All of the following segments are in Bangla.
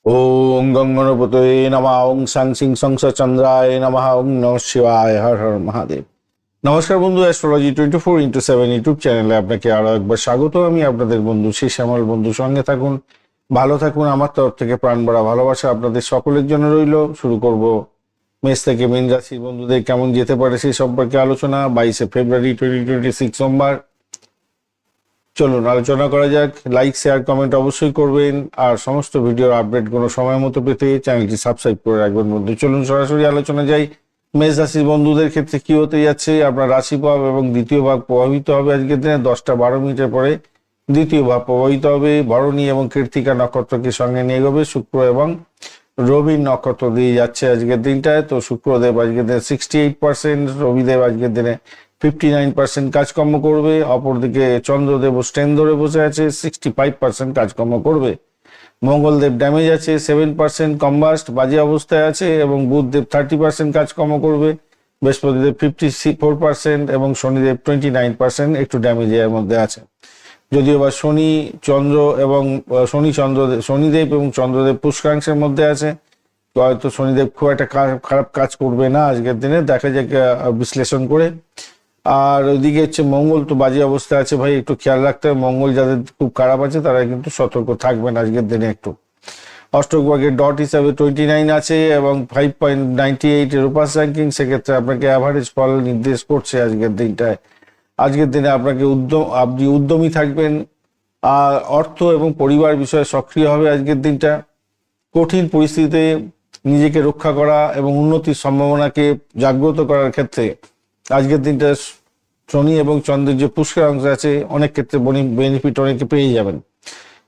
ওং গঙ্গনপতয়ে নমঃ ওং সাং সিং সংস চন্দ্রায় নমঃ ওং নমঃ শিবায় হর হর মহাদেব। নমস্কার বন্ধু, অ্যাস্ট্রোলজি 24x7 ইউটিউব চ্যানেলে আপনাকে আরো একবার স্বাগত। আমি আপনাদের বন্ধু শেষ আমার বন্ধু। সঙ্গে থাকুন, ভালো থাকুন। আমার তরফ থেকে প্রাণ ভরা ভালোবাসা আপনাদের সকলের জন্য রইল। শুরু করব মেষ থেকে। মীন রাশির বন্ধুদের কেমন যেতে পারে সেই সম্পর্কে আলোচনা। 22শে ফেব্রুয়ারি 2026 সোমবার। চলুন আলোচনা করা যাক। লাইক শেয়ার কমেন্ট অবশ্যই করবেন, আর সমস্ত ভিডিওর আপডেট কোনো সময় মতো পেতে চ্যানেলটি সাবস্ক্রাইব করে রাখবেন বন্ধু। চলুন সরাসরি আলোচনা যাই। মেষ রাশির বন্ধুদের ক্ষেত্রে কি হতে যাচ্ছে? আপনার রাশি ভাব এবং দ্বিতীয় ভাব প্রভাবিত হবে আজকের দিনে। 10টা 12 মিনিটের পরে দ্বিতীয় ভাব প্রভাবিত হবে। ভরণী এবং কৃত্তিকা নক্ষত্রকে সঙ্গে নিয়ে গবে। শুক্র এবং রবির নক্ষত্র দিয়ে যাচ্ছে আজকের দিনটায়। তো শুক্রদেব আজকের দিনে 68%, রবিদেব আজকের দিনে 59% কাজকর্ম করবে। অপরদিকে চন্দ্রদেব স্ট্রেন ধরে বসে আছে, 65% কাজকর্ম করবে। মঙ্গলদেব ড্যামেজ আছে, 7% কম্বাস্ট বাজে অবস্থায় আছে, এবং বুধদেব 30% কাজকর্ম করবে। বৃহস্পতিদেব 54% এবং শনিদেব 29% একটু ড্যামেজের মধ্যে আছে। যদিও বা শনিদেব এবং চন্দ্রদেব পুষ্করাংশের মধ্যে আছে, হয়তো শনিদেব খুব একটা খারাপ কাজ করবে না আজকের দিনে, দেখা যাক বিশ্লেষণ করে। আর ওইদিকে হচ্ছে মঙ্গল তো বাজে অবস্থায় আছে ভাই, একটু খেয়াল রাখতে হবে। মঙ্গল যাদের খুব খারাপ আছে তারা কিন্তু সতর্ক থাকবেন আজকের দিনে একটু। অষ্টক ভাগের ডট হিসাবে 29 আছে এবং 5.98 রূপাস র্যাঙ্কিং। সেক্ষেত্রে আপনাকে অ্যাভারেজ ফল নির্দেশ করছে আজকের দিনটায়। আজকের দিনে আপনি উদ্যমী থাকবেন, আর অর্থ এবং পরিবার বিষয়ে সক্রিয় হবে আজকের দিনটা। কঠিন পরিস্থিতিতে নিজেকে রক্ষা করা এবং উন্নতির সম্ভাবনাকে জাগ্রত করার ক্ষেত্রে আজকের দিনটা শনি এবং চন্দ্রের যে পুষ্কর অংশ আছে, অনেক ক্ষেত্রে বেনিফিট অনেকে পেয়ে যাবেন।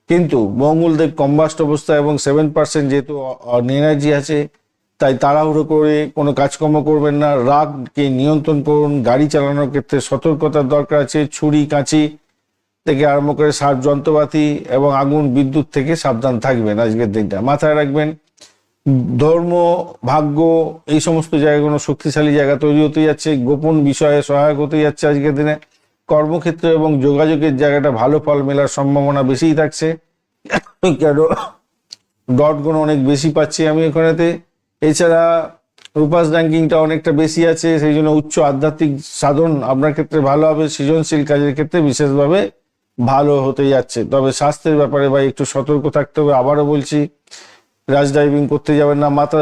কিন্তু মঙ্গলদেব কম্বাস্ট অবস্থা এবং 7% যেহেতু এনার্জি আছে, তাই তাড়াহুড়ো করে কোনো কাজকর্ম করবেন না। রাগকে নিয়ন্ত্রণ করুন। গাড়ি চালানোর ক্ষেত্রে সতর্কতার দরকার আছে। ছুরি কাঁচি থেকে আরম্ভ করে শার্প যন্ত্রপাতি এবং আগুন বিদ্যুৎ থেকে সাবধান থাকবেন আজকের দিনটা। মাথায় রাখবেন, ধর্ম, ভাগ্য, এই সমস্ত জায়গাগুলো শক্তিশালী জায়গা তৈরি হতে যাচ্ছে। গোপন বিষয়ে সহায়ক হতে যাচ্ছে আজকের দিনে। কর্মক্ষেত্র এবং যোগাযোগের জায়গাটা ভালো ফল মেলার সম্ভাবনা বেশিই থাকছে। কেন ডটগুলো অনেক বেশি পাচ্ছি আমি এখানেতে। এছাড়া রূপাস র্যাঙ্কিংটা অনেকটা বেশি আছে, সেই জন্য উচ্চ আধ্যাত্মিক সাধন আপনার ক্ষেত্রে ভালো হবে। সৃজনশীল কাজের ক্ষেত্রে বিশেষভাবে ভালো হতে যাচ্ছে। তবে স্বাস্থ্যের ব্যাপারে ভাই একটু সতর্ক থাকতে হবে। আবারও বলছি, রাশ ড্রাইভিং করতে যাবেন না। মাথা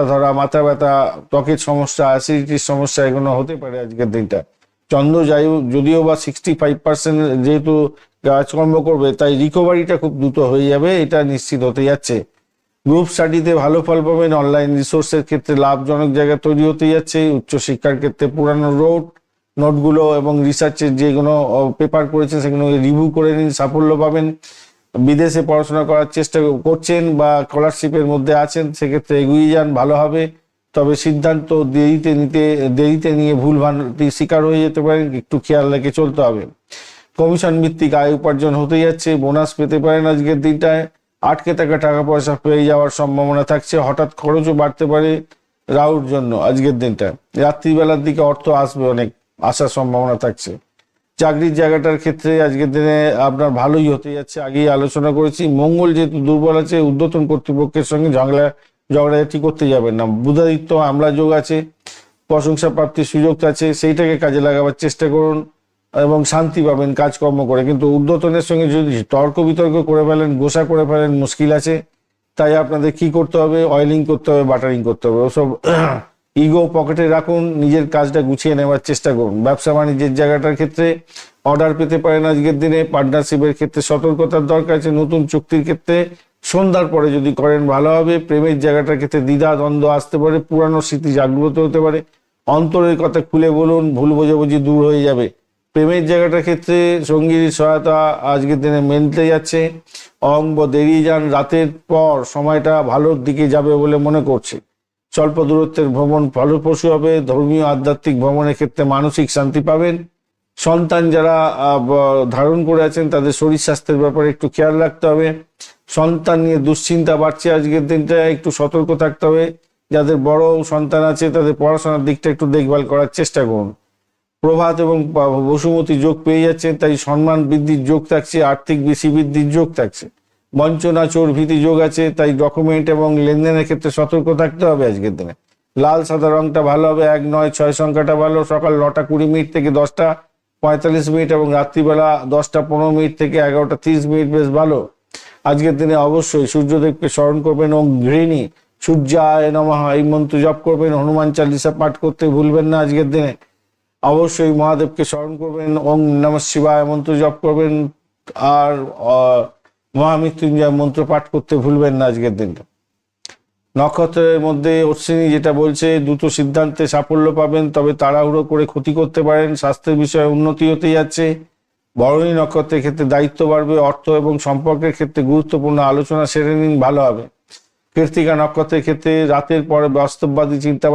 ধরা, মাথা ব্যথা, ত্বকের সমস্যা, অ্যাসিডিটির সমস্যা এগুলো হতে পারে আজকের দিনটা। চন্দ্র যদিও বা 65% যেহেতু কাজকর্ম করবে, তাই রিকভারিটা খুব দ্রুত হয়ে যাবে, এটা নিশ্চিত হতে যাচ্ছে। গ্রুপ স্টাডিতে ভালো ফল পাবেন। অনলাইন রিসোর্সের ক্ষেত্রে লাভজনক জায়গা তৈরি হতে যাচ্ছে। উচ্চশিক্ষার ক্ষেত্রে পুরানো নোটগুলো এবং রিসার্চের যেগুলো পেপার করেছেন সেগুলো রিভিউ করে নিন, সাফল্য পাবেন। বিদেশে পড়াশোনা করার চেষ্টা করছেন বা স্কলারশিপের মধ্যে আছেন, সেক্ষেত্রে এগিয়ে যান, ভালো হবে। তবে সিদ্ধান্ত দেরিতে নিয়ে ভুল ভ্রান্তির শিকার হয়ে যেতে পারেন, একটু খেয়াল রেখে চলতে হবে। কমিশন ভিত্তিক আয় উপার্জন হতে যাচ্ছে। বোনাস পেতে পারেন আজকের দিনটায়। আটকে থাকা টাকা পয়সা পেয়ে যাওয়ার সম্ভাবনা থাকছে। হঠাৎ খরচও বাড়তে পারে রাহুর জন্য আজকের দিনটা। রাত্রিবেলার দিকে অর্থ আসবে, অনেক আসার সম্ভাবনা থাকছে। চাকরির জায়গাটার ক্ষেত্রে আজকের দিনে আপনার ভালোই হতে যাচ্ছে। আগেই আলোচনা করেছি, মঙ্গল যেহেতু দুর্বল আছে, ঊর্ধ্বতন কর্তৃপক্ষের সঙ্গে ঝগড়াঝাটি করতে যাবেন না। বুধাদিত্য আমলা যোগ আছে, প্রশংসা প্রাপ্তির সুযোগ আছে, সেইটাকে কাজে লাগাবার চেষ্টা করুন এবং শান্তি পাবেন কাজকর্ম করে। কিন্তু ঊর্ধ্বতনের সঙ্গে যদি তর্ক বিতর্ক করে ফেলেন, গোসা করে ফেলেন, মুশকিল আছে। তাই আপনাদের কি করতে হবে? অয়েলিং করতে হবে, বাটারিং করতে হবে। ওসব ইগো পকেটে রাখুন, নিজের কাজটা গুছিয়ে নেওয়ার চেষ্টা করুন। ব্যবসা বাণিজ্যের জায়গাটার ক্ষেত্রে অর্ডার পেতে পারেন আজকের দিনে। পার্টনারশিপের ক্ষেত্রে সতর্কতার দরকার আছে। নতুন চুক্তির ক্ষেত্রে সন্ধ্যার পরে যদি করেন ভালো হবে। প্রেমের জায়গাটার ক্ষেত্রে দ্বিধা দ্বন্দ্ব আসতে পারে, পুরানো স্মৃতি জাগ্রত হতে পারে। অন্তরের কথা খুলে বলুন, ভুল বোঝাবুঝি দূর হয়ে যাবে। প্রেমের জায়গাটার ক্ষেত্রে সঙ্গীর সহায়তা আজকের দিনে মেনতে যাচ্ছে। অঙ্গ দেরিয়ে যান, রাতের পর সময়টা ভালোর দিকে যাবে বলে মনে করছে। স্বল্প দূরত্বের ভ্রমণ ফলপ্রসূ হবে। ধর্মীয় আধ্যাত্মিক ভ্রমণের ক্ষেত্রে মানসিক শান্তি পাবেন। সন্তান যারা ধারণ করে আছেন তাদের শরীর স্বাস্থ্যের ব্যাপারে একটু খেয়াল রাখতে হবে। সন্তান নিয়ে দুশ্চিন্তা বাড়ছে আজকের দিনটা, একটু সতর্ক থাকতে হবে। যাদের বড় সন্তান আছে তাদের পড়াশোনার দিকটা একটু দেখভাল করার চেষ্টা করুন। প্রভাত এবং বসুমতী যোগ পেয়ে যাচ্ছেন, তাই সম্মান বৃদ্ধির যোগ থাকছে, আর্থিক বেশি বৃদ্ধির যোগ থাকছে। বঞ্চনা চোর ভীতি যোগ আছে, তাই ডকুমেন্ট এবং লেনদেনের ক্ষেত্রে সতর্ক থাকতে হবে আজকের দিনে। লাল সাদা রংটা ভালো হবে, 1, 9, 6 সংখ্যাটা ভালো, সকাল 9টা 20 মিনিট থেকে 10টা 45 মিনিট এবং রাত্রিবেলা 10টা 15 মিনিট থেকে 11টা 30 মিনিট বেশ ভালো। আজকের দিনে অবশ্যই সূর্যদেবকে স্মরণ করবেন এবং গৃহিণী সূর্যায় নমঃ এই মন্ত্র জপ করবেন, হনুমান চালিসা পাঠ করতে ভুলবেন না আজকের দিনে। অবশ্যই মহাদেবকে স্মরণ করবেন, ওং নমঃ শিবায় মন্ত্র জপ করবেন, আর মহামৃত্যুঞ্জয় মন্ত্র পাঠ করতে ভুলবেন না আজকের দিনটা। নক্ষত্রের মধ্যে অশ্বিনী যেটা বলছে, দ্রুত সিদ্ধান্তে সাফল্য পাবেন, তবে তাড়াহুড়ো করে ক্ষতি করতে পারেন। স্বাস্থ্যের বিষয়ে উন্নতি হতে যাচ্ছে। ভরণী নক্ষত্রের ক্ষেত্রে দায়িত্ব বাড়বে, অর্থ এবং সম্পর্কের ক্ষেত্রে গুরুত্বপূর্ণ আলোচনা সেরে নিন, ভালো হবে। কৃত্তিকা নক্ষত্রের ক্ষেত্রে রাতের পরে বাস্তববাদী চিন্তা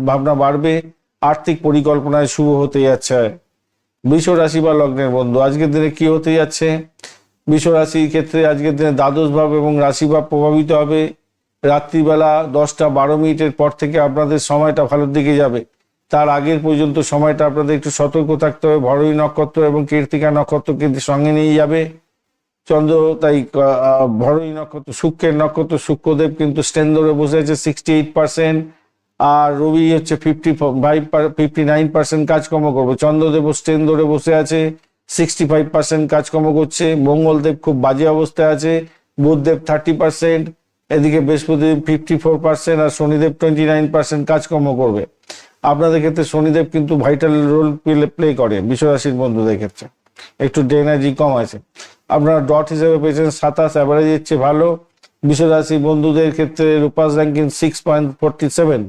ভাবনা বাড়বে, আর্থিক পরিকল্পনায় শুভ হতে যাচ্ছে। বৃষ রাশি বা লগ্নের বন্ধু, আজকের দিনে কি হতে যাচ্ছে? বৃষ রাশির ক্ষেত্রে আজকের দিনে দ্বাদশ ভাব এবং রাশিভাব প্রভাবিত হবে। রাত্রিবেলা 10টা 12 মিনিটের পর থেকে আপনাদের সময়টা ভালোর দিকে যাবে। তার আগের পর্যন্ত সময়টা আপনাদের একটু সতর্ক থাকতে হবে। ভরণী নক্ষত্র এবং কৃত্তিকা নক্ষত্রকে সঙ্গে নিয়ে যাবে চন্দ্র, তাই ভরণী নক্ষত্র শুক্রের নক্ষত্র, শুক্রদেব কিন্তু স্ট্যান্ড ধরে বসে আছে 68%, আর রবি হচ্ছে 59% কাজকর্ম করবে। চন্দ্রদেব স্ট্যান্ড ধরে বসে আছে, 65% কাজকর্ম করছে। মঙ্গলদেব খুব বাজে অবস্থায় আছে, বুধদেব 30%, এদিকে বৃহস্পতিদেব 54% আর শনিদেব 29% কাজকর্ম করবে। আপনাদের ক্ষেত্রে শনিদেব কিন্তু ভাইটাল রোল প্লে করে বিশ্বরাশির বন্ধুদের ক্ষেত্রে, একটু এনার্জি কম আছে। আপনারা ডট হিসেবে পেয়েছেন 27, অ্যাভারেজ হচ্ছে ভালো। বিশ্বরাশি বন্ধুদের ক্ষেত্রে রূপাস র্যাঙ্কিং 6.47,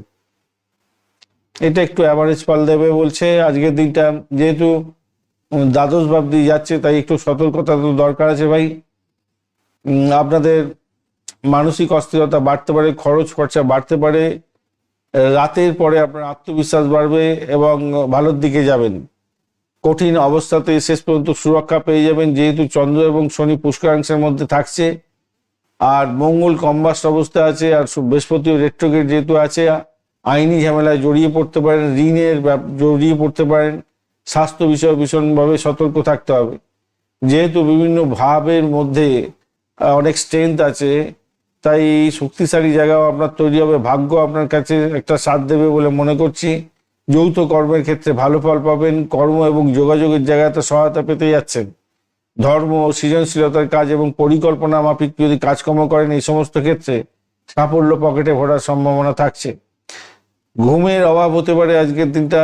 এটা একটু অ্যাভারেজ ফল দেবে বলছে আজকের দিনটা। যেহেতু দ্বাদশ ভাব দিয়ে যাচ্ছে, তাই একটু সতর্কতা তো দরকার আছে ভাই। আপনাদের মানসিক অস্থিরতা বাড়তে পারে, খরচ খরচা বাড়তে পারে। রাতের পরে আপনার আত্মবিশ্বাস বাড়বে এবং ভালোর দিকে যাবেন। কঠিন অবস্থাতে শেষ পর্যন্ত সুরক্ষা পেয়ে যাবেন, যেহেতু চন্দ্র এবং শনি পুষ্করাংশের মধ্যে থাকছে, আর মঙ্গল কম্বাস্ট অবস্থা আছে, আর বৃহস্পতি রেট্রোগেট যেহেতু আছে, আইনি ঝামেলায় জড়িয়ে পড়তে পারেন, ঋণের জড়িয়ে পড়তে পারেন। স্বাস্থ্য বিষয়ে ভীষণভাবে সতর্ক থাকতে হবে, যেহেতু বিভিন্ন ভাবের মধ্যে অনেক স্ট্রেংথ আছে, তাই শক্তিশালী জায়গাও আপনার তৈরি হবে। ভাগ্য আপনার কাছে একটা সাথ দেবে বলে মনে করছি। যৌথ কর্মের ক্ষেত্রে ভালো ফল পাবেন, কর্ম এবং যোগাযোগের জায়গাতে সহায়তা পেতে যাচ্ছেন। ধর্ম, সৃজনশীলতার কাজ এবং পরিকল্পনা মাফিক যদি কাজকর্ম করেন, এই সমস্ত ক্ষেত্রে সাফল্য পকেটে ভরার সম্ভাবনা থাকছে। ঘুমের অভাব হতে পারে আজকের দিনটা।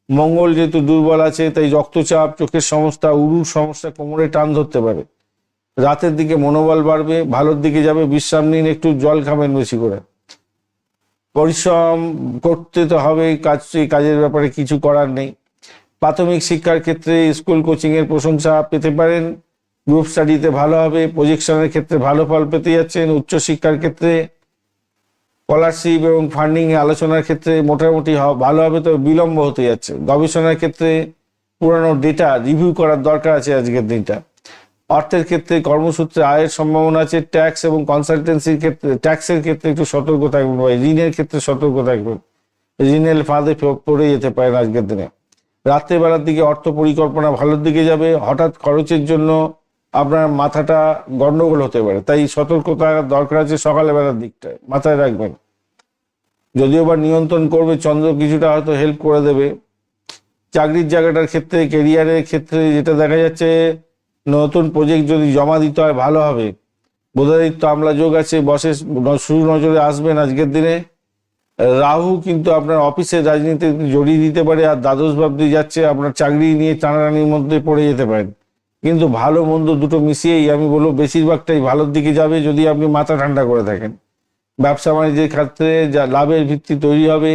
মঙ্গল যেহেতু দুর্বল আছে, তাই রক্তচাপ, চোখের সমস্যা, উরুর সমস্যা, কোমরে টান ধরতে পারে। রাতের দিকে মনোবল বাড়বে, ভালোর দিকে যাবে। বিশ্রাম নিন, একটু জল খাবেন বেশি করে। পরিশ্রম করতে তো হবে, কাজের ব্যাপারে কিছু করার নেই। প্রাথমিক শিক্ষার ক্ষেত্রে স্কুল কোচিং এর প্রশংসা পেতে পারেন। গ্রুপ স্টাডিতে ভালো হবে। প্রজেকশনের ক্ষেত্রে ভালো ফল পেতে যাচ্ছেন। উচ্চশিক্ষার ক্ষেত্রে স্কলারশিপ এবং ফান্ডিং এ আলোচনার ক্ষেত্রে মোটামুটি ভালো হবে, তবে বিলম্ব হতে যাচ্ছে। গবেষণার ক্ষেত্রে পুরানো ডেটা রিভিউ করার দরকার আছে আজকের দিনটা। অর্থের ক্ষেত্রে কর্মসূত্রে আয়ের সম্ভাবনা আছে। ট্যাক্স এবং কনসালটেন্সির ক্ষেত্রে, ট্যাক্সের ক্ষেত্রে একটু সতর্ক থাকবেন ভাই। ঋণের ক্ষেত্রে সতর্ক থাকবেন, ঋণের ফাঁদে পড়ে যেতে পারেন আজকের দিনে। রাত্রেবেলার দিকে অর্থ পরিকল্পনা ভালোর দিকে যাবে। হঠাৎ খরচের জন্য আপনার মাথাটা গন্ডগোল হতে পারে, তাই সতর্কতা দরকার আছে সকালবেলার দিকটায়, মাথায় রাখবেন। যদিও বা নিয়ন্ত্রণ করবে চন্দ্র, কিছুটা হয়তো হেল্প করে দেবে। চাকরির জায়গাটার ক্ষেত্রে, কেরিয়ারের ক্ষেত্রে যেটা দেখা যাচ্ছে, নতুন প্রজেক্ট যদি জমা দিতে হয় ভালো হবে। বোধাদিত্য আমলা যোগ আছে, বসের শুরু নজরে আসবেন আজকের দিনে। রাহু কিন্তু আপনার অফিসের রাজনীতি জড়িয়ে দিতে পারে, আর দ্বাদশ ভাব দিয়ে যাচ্ছে, আপনার চাকরি নিয়ে টানাটানির মধ্যে পড়ে যেতে পারেন। কিন্তু ভালো মন্দ দুটো মিশিয়েই আমি বলবো বেশিরভাগটাই ভালোর দিকে যাবে, যদি আপনি মাথা ঠান্ডা করে থাকেন। ব্যবসা বাণিজ্যের ক্ষেত্রে যা লাভের ভিত্তি তৈরি হবে,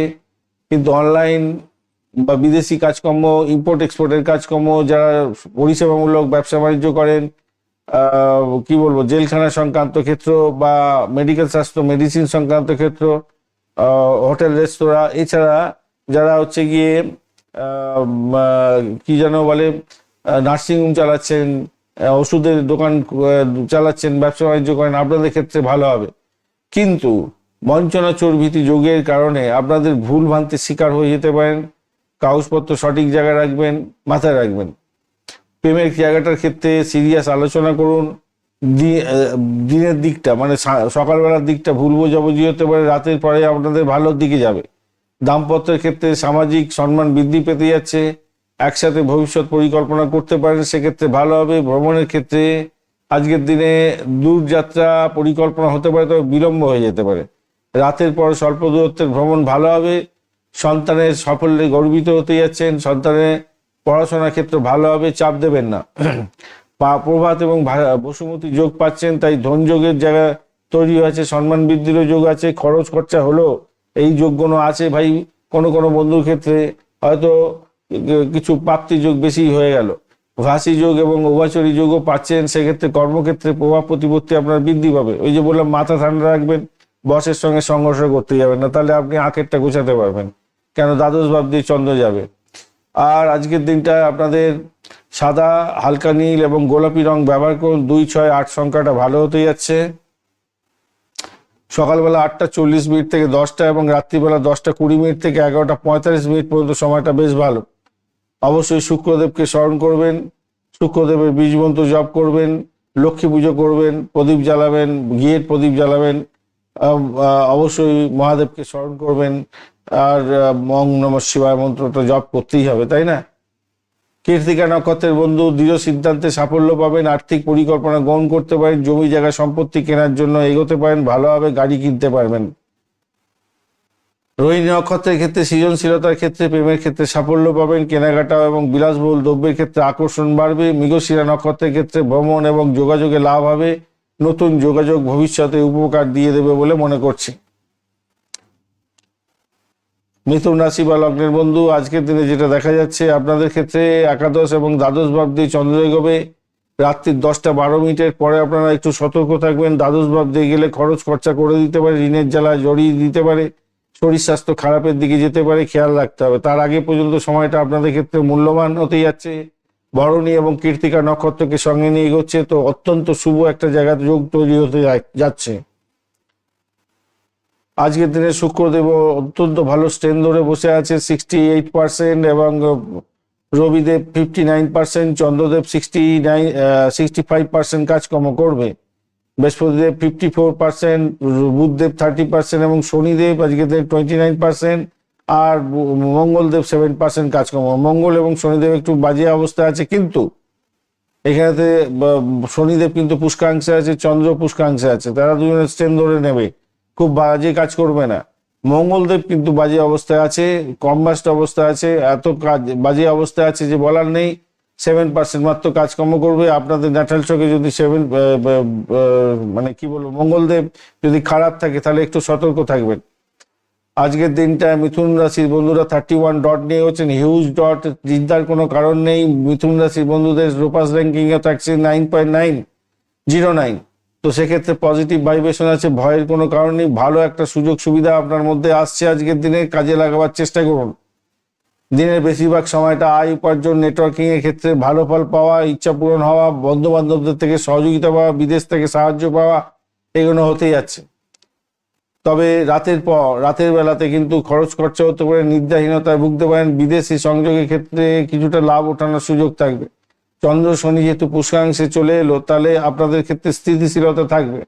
কিন্তু অনলাইন বা বিদেশি কাজকর্ম, ইম্পোর্ট এক্সপোর্টের কাজকর্ম, যারা পরিষেবামূলক ব্যবসা বাণিজ্য করেন, কি বলবো, জেলখানা সংক্রান্ত ক্ষেত্র বা মেডিকেল স্বাস্থ্য মেডিসিন সংক্রান্ত ক্ষেত্র, হোটেল রেস্তোরাঁ, এছাড়া যারা হচ্ছে গিয়ে কি যেন বলে, নার্সিংহোম চালাচ্ছেন, ওষুধের দোকান চালাচ্ছেন, ব্যবসা বাণিজ্য করেন, আপনাদের ক্ষেত্রে ভালো হবে। কিন্তু বঞ্চনা চোর ভীতি যোগের কারণে আপনাদের ভুল ভ্রান্তির শিকার হয়ে যেতে পারেন। কাগজপত্র সঠিক জায়গায় রাখবেন, মাথায় রাখবেন। প্রেমের জায়গাটার ক্ষেত্রে সিরিয়াস আলোচনা করুন। দিনের দিকটা মানে সকালবেলার দিকটা ভুল বোঝাবুঝি হতে পারে, রাতের পরে আপনাদের ভালোর দিকে যাবে। দাম্পত্যের ক্ষেত্রে সামাজিক সম্মান বৃদ্ধি পেতে যাচ্ছে, একসাথে ভবিষ্যৎ পরিকল্পনা করতে পারেন, সেক্ষেত্রে ভালো হবে। ভ্রমণের ক্ষেত্রে আজকের দিনে দূরযাত্রা পরিকল্পনা হতে পারে, তবে বিলম্ব হয়ে যেতে পারে। রাতের পর স্বল্প দূরত্বের ভ্রমণ ভালো হবে। সন্তানের সাফল্যে গর্বিত হতে যাচ্ছেন, সন্তানের পড়াশোনার ক্ষেত্রে ভালো হবে, চাপ দেবেন না। প্রভাত এবং বসুমতী যোগ পাচ্ছেন, তাই ধন যোগের জায়গা তৈরি হয়েছে, সম্মান বৃদ্ধিরও যোগ আছে। খরচ খরচা হলো এই যোগগুলো আছে ভাই। কোনো কোনো বন্ধুর ক্ষেত্রে হয়তো কিছু প্রাপ্তি যোগ বেশি হয়ে গেল। ভাসি যোগ এবং উভচরী যোগও পাচ্ছেন, সেক্ষেত্রে কর্মক্ষেত্রে প্রভাব প্রতিপত্তি আপনার বৃদ্ধি পাবে। ওই যে বললাম, মাথা ঠান্ডা রাখবেন, বসের সঙ্গে সংঘর্ষ করতে যাবেন না, তাহলে আপনি আখেরটা গোছাতে পারবেন, কেন দ্বাদশ ভাব দিয়ে চন্দ্র যাবে। আর আজকের দিনটা আপনাদের সাদা, হালকা নীল এবং গোলাপি রং ব্যবহার করুন। 2, 6, 8 সংখ্যাটা ভালো হতে যাচ্ছে। সকালবেলা 8:40 থেকে 10টা এবং রাত্রিবেলা 10:20 থেকে 11:45 পর্যন্ত সময়টা বেশ ভালো। অবশ্যই শুক্রদেবকে স্মরণ করবেন, শুক্রদেবের বীজ মন্ত্র জপ করবেন, লক্ষ্মী পুজো করবেন, প্রদীপ জ্বালাবেন, ঘিয়ের প্রদীপ জ্বালাবেন। অবশ্যই মহাদেবকে স্মরণ করবেন, আর ওং নমঃ শিবায় মন্ত্রটা জপ করতেই হবে, তাই না? কৃত্তিকা নক্ষত্রের বন্ধু দৃঢ় সিদ্ধান্তে সাফল্য পাবেন, আর্থিক পরিকল্পনা গ্রহণ করতে পারেন, জমি জায়গা সম্পত্তি কেনার জন্য এগোতে পারেন, ভালোভাবে গাড়ি কিনতে পারবেন। রোহিণী নক্ষত্রের ক্ষেত্রে সৃজনশীলতার ক্ষেত্রে, প্রেমের ক্ষেত্রে সাফল্য পাবেন, কেনাকাটা এবং বিলাসবহুল দ্রব্যের ক্ষেত্রে আকর্ষণ বাড়বে। মৃগশিরা নক্ষত্রের ক্ষেত্রে ভ্রমণ এবং যোগাযোগে লাভ হবে, নতুন যোগাযোগ ভবিষ্যতে উপকার দিয়ে দেবে বলে মনে করছি। মিথুন রাশি বা লগ্নের বন্ধু, আজকের দিনে যেটা দেখা যাচ্ছে আপনাদের ক্ষেত্রে একাদশ এবং দ্বাদশ ভাব দিয়ে চন্দ্র এগোবে। রাত্রি 10:12 পরে আপনারা একটু সতর্ক থাকবেন। দ্বাদশ ভাব দিয়ে গেলে খরচ খরচা করে দিতে পারে, ঋণের জ্বালা জড়িয়ে দিতে পারে, শরীর স্বাস্থ্য খারাপের দিকে যেতে পারে, খেয়াল রাখতে হবে। তার আগে পর্যন্ত সময়টা আপনাদের ক্ষেত্রে মূল্যবান হতে যাচ্ছে। ভরণী এবং কৃত্তিকা নক্ষত্রকে সঙ্গে নিয়ে এগোচ্ছে, তো অত্যন্ত শুভ একটা জায়গা যোগ তৈরি হতে যাচ্ছে। আজকের দিনে শুক্রদেব অত্যন্ত ভালো স্ট্রেন ধরে বসে আছে 68%, এবং রবিদেব 59%, চন্দ্রদেব 65% কাজকর্ম করবে। বৃহস্পতিদেব 54%, বুধদেব 30% এবং শনিদেব আজকের দিনে 29%, আর মঙ্গলদেব 7% কাজকর্ম। মঙ্গল এবং শনিদেব একটু বাজে অবস্থা আছে, কিন্তু এখানেতে শনিদেব কিন্তু পুষ্কাংশে আছে, চন্দ্র পুষ্কাংশে আছে, তারা দুজনে স্ট্রেন ধরে নেবে, খুব বাজে কাজ করবে না। মঙ্গলদেব কিন্তু বাজে অবস্থায় আছে, কম্বাস্ট অবস্থা আছে, এত কাজ বাজে অবস্থায় আছে যে বলার নেই। 7% মাত্র কাজকর্ম করবে। আপনাদের ন্যাটাল চোখে যদি মানে কি বলবো, মঙ্গলদেব যদি খারাপ থাকে তাহলে একটু সতর্ক থাকবেন। আজকের দিনটা মিথুন রাশির বন্ধুরা 31 ডট নিয়ে হচ্ছেন, হিউজ ডট, চিন্তার কোনো কারণ নেই। মিথুন রাশির বন্ধুদের রোপাস র্যাঙ্কিং এ থাকছে 9.909, তো সেক্ষেত্রে পজিটিভ ভাইব্রেশন আছে, ভয়ের কোনো কারণ নেই। ভালো একটা সুযোগ সুবিধা আপনার মধ্যে আসছে, আজকের দিনে কাজে লাগাবার চেষ্টা করুন। দিনের বেশিরভাগ সময়টা আয় উপার্জন, নেটওয়ার্কিং এর ক্ষেত্রে ভালো ফল পাওয়া, ইচ্ছা পূরণ হওয়া, বন্ধু বান্ধবদের থেকে সহযোগিতা পাওয়া, বিদেশ থেকে সাহায্য পাওয়া, এগুলো হতেই যাচ্ছে। তবে রাতের বেলাতে কিন্তু খরচ খরচা হতে পারে, নিদ্রাহীনতায় ভুগতে পারেন। বিদেশি সংযোগের ক্ষেত্রে কিছুটা লাভ ওঠানোর সুযোগ থাকবে। চন্দ্র শনি যেহেতু পুষ্কাংশে চলে এলো, তাহলে আপনাদের ক্ষেত্রে স্থিতিশীলতা থাকবে।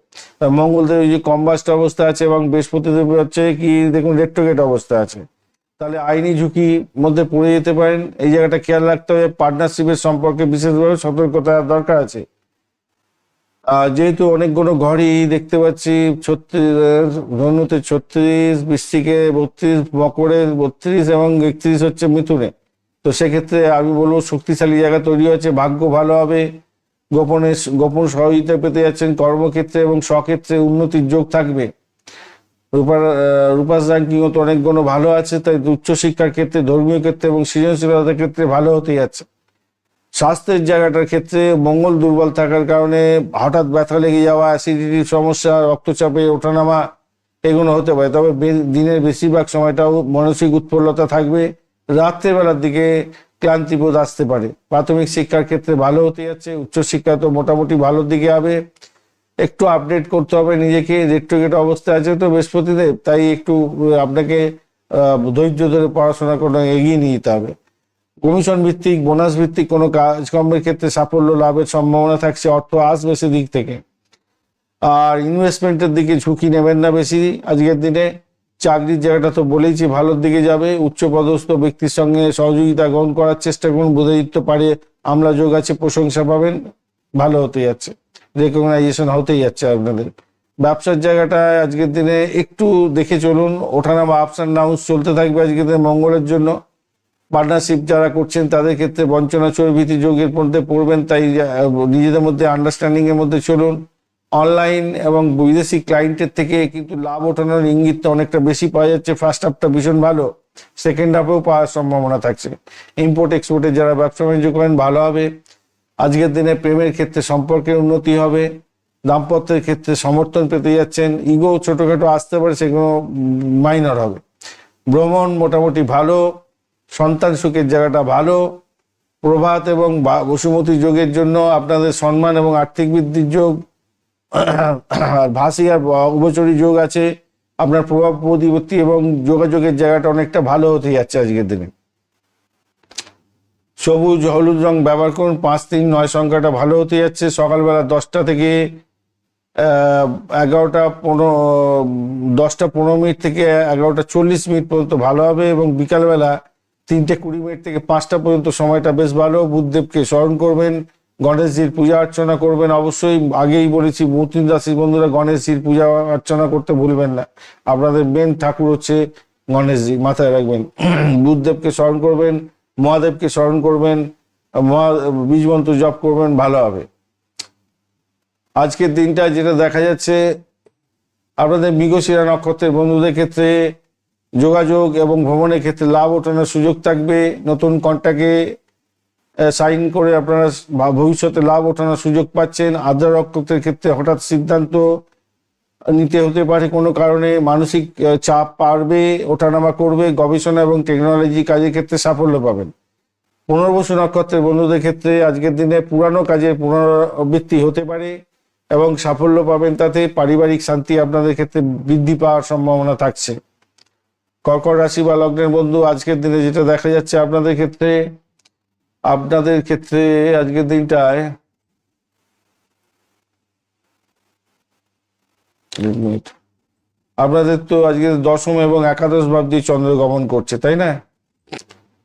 মঙ্গলদেব যে কম্বাস্ট অবস্থা আছে এবং বৃহস্পতিদেব হচ্ছে কি দেখুন রেট্রোগেট অবস্থা আছে, তাহলে আইনি ঝুঁকির মধ্যে পড়ে যেতে পারেন। এই জায়গাটা খেয়াল রাখতে হবে। পার্টনারশিপের সম্পর্কে বিশেষভাবে সতর্কতা দরকার আছে। যেহেতু অনেকগুলো ঘরই দেখতে পাচ্ছি, 36 ধনুতে 36, বৃশ্চিকে 32, মকরে 32 এবং 31 হচ্ছে মিথুনে, তো সেক্ষেত্রে আমি বলবো শক্তিশালী জায়গা তৈরি হচ্ছে, ভাগ্য ভালো হবে, গোপন সহযোগিতা পেতে যাচ্ছেন। কর্মক্ষেত্রে এবং স্বক্ষেত্রে উন্নতির যোগ থাকবে। রূপাস র্যাঙ্কিংও তো অনেকগুলো ভালো আছে, তাই উচ্চশিক্ষার ক্ষেত্রে, ধর্মীয় ক্ষেত্রে এবং সৃজনশীলতার ক্ষেত্রে ভালো হতে যাচ্ছে। স্বাস্থ্যের জায়গাটার ক্ষেত্রে মঙ্গল দুর্বল থাকার কারণে হঠাৎ ব্যথা লেগে যাওয়া, অ্যাসিডিটির সমস্যা, রক্তচাপে ওঠানামা, এগুলো হতে পারে। তবে দিনের বেশিরভাগ সময়টাও মানসিক উৎফুল্লতা থাকবে। রাত্রেবেলার দিকে ক্লান্তিবোধ আসতে পারে। প্রাথমিক শিক্ষার ক্ষেত্রে ভালো হতে যাচ্ছে, উচ্চশিক্ষা তো মোটামুটি ভালোর দিকে হবে। একটু আপডেট করতে হবে নিজেকে, রেট্রোগেট অবস্থায় আছে তো বৃহস্পতিদেব, তাই একটু আপনাকে ধৈর্য ধরে পড়াশোনা করে এগিয়ে নিয়ে যেতে হবে। কমিশন ভিত্তিক বোনাস ভিত্তিক কোনো কাজকর্মের ক্ষেত্রে সাফল্য লাভের সম্ভাবনা থাকছে, অর্থ আসবে সেদিক থেকে। আর ইনভেস্টমেন্টের দিকে ঝুঁকি নেবেন না বেশি আজকের দিনে। চাকরির জায়গাটা তো বলেইছি ভালোর দিকে যাবে, উচ্চপদস্থ ব্যক্তির সঙ্গে সহযোগিতা গ্রহণ করার চেষ্টা করুন, বোধায়িত্ব পারে আমলা যোগ আছে, প্রশংসা পাবেন, ভালো হতে যাচ্ছে, রেকগনাইজেশন হতেই যাচ্ছে আপনাদের। ব্যবসার জায়গাটায় আজকের দিনে একটু দেখে চলুন, ওঠানামা আপস অ্যান্ড ডাউনস চলতে থাকবে আজকের দিনে মঙ্গলের জন্য। পার্টনারশিপ যারা করছেন তাদের ক্ষেত্রে বঞ্চনা চর্বিতি যোগের মধ্যে পড়বেন, তাই নিজেদের মধ্যে আন্ডারস্ট্যান্ডিং এর মধ্যে চলুন। অনলাইন এবং বিদেশি ক্লায়েন্টের থেকে কিন্তু লাভ ওঠানোর ইঙ্গিতটা অনেকটা বেশি পাওয়া যাচ্ছে। ফার্স্ট হাফটা ভীষণ ভালো, সেকেন্ড হাফেও পাওয়ার সম্ভাবনা থাকছে। ইম্পোর্ট এক্সপোর্টের যারা ব্যবসা বাণিজ্য করেন ভালো হবে আজকের দিনে। প্রেমের ক্ষেত্রে সম্পর্কের উন্নতি হবে, দাম্পত্যের ক্ষেত্রে সমর্থন পেতে যাচ্ছেন। ইগো ছোটখাটো আসতে পারে, সেগুলো মাইনর হবে। ভ্রমণ মোটামুটি ভালো, সন্তান সুখের জায়গাটা ভালো। প্রভাত এবং বসুমতী যোগের জন্য আপনাদের সম্মান এবং আর্থিক বৃদ্ধির যোগ, আর ভাসি আর উভচরী যোগ আছে। আপনার প্রভাব প্রতিপত্তি এবং যোগাযোগের জায়গাটা অনেকটা ভালো হতে যাচ্ছে আজকের দিনে। সবুজ হলুদ রং ব্যবহার করুন, 5, 3, 9 সংখ্যাটা ভালো হতে যাচ্ছে। সকালবেলা 10টা থেকে 11টা 15, 10টা 15 মিনিট থেকে 11টা 40 মিনিট পর্যন্ত ভালো হবে, এবং বিকালবেলা 3টে 20 মিনিট থেকে 5টা পর্যন্ত সময়টা বেশ ভালো। বুধদেবকে স্মরণ করবেন, গণেশজির পূজা অর্চনা করবেন অবশ্যই। আগেই বলেছি মূর্তির রাশির বন্ধুরা গণেশজির পূজা অর্চনা করতে ভুলবেন না, আপনাদের মেন ঠাকুর হচ্ছে গণেশজি, মাথায় রাখবেন। বুধদেবকে স্মরণ করবেন, মহাদেবকে স্মরণ করবেন, বীজ মন্ত্র জপ করবেন, ভালো হবে। আজকের দিনটা যেটা দেখা যাচ্ছে আপনাদের মৃগশিরা নক্ষত্রের বন্ধুদের ক্ষেত্রে যোগাযোগ এবং ভ্রমণের ক্ষেত্রে লাভ ওঠানোর সুযোগ থাকবে। নতুন কন্ট্রাক্টে সাইন করে আপনারা ভবিষ্যতে লাভ ওঠানোর সুযোগ পাচ্ছেন। আদ্রা নক্ষত্রের ক্ষেত্রে হঠাৎ সিদ্ধান্ত নিতে হতে পারে কোনো কারণে, মানসিক চাপ পারবে, ওঠানামা করবে। গবেষণা এবং টেকনোলজি কাজের ক্ষেত্রে সাফল্য পাবেন। পুনর্বসু নক্ষত্রের বন্ধুদের ক্ষেত্রে আজকের দিনে পুরানো কাজের পুনরাবৃত্তি হতে পারে এবং সাফল্য পাবেন তাতে। পারিবারিক শান্তি আপনাদের ক্ষেত্রে বৃদ্ধি পাওয়ার সম্ভাবনা থাকছে। কর্কট রাশি বা লগ্নের বন্ধু আজকের দিনে যেটা দেখা যাচ্ছে আপনাদের ক্ষেত্রে আজকের দিনটায় আপনাদের তো আজকে 10ম এবং একাদশ ভাব দিয়ে চন্দ্র গমন করছে, তাই না?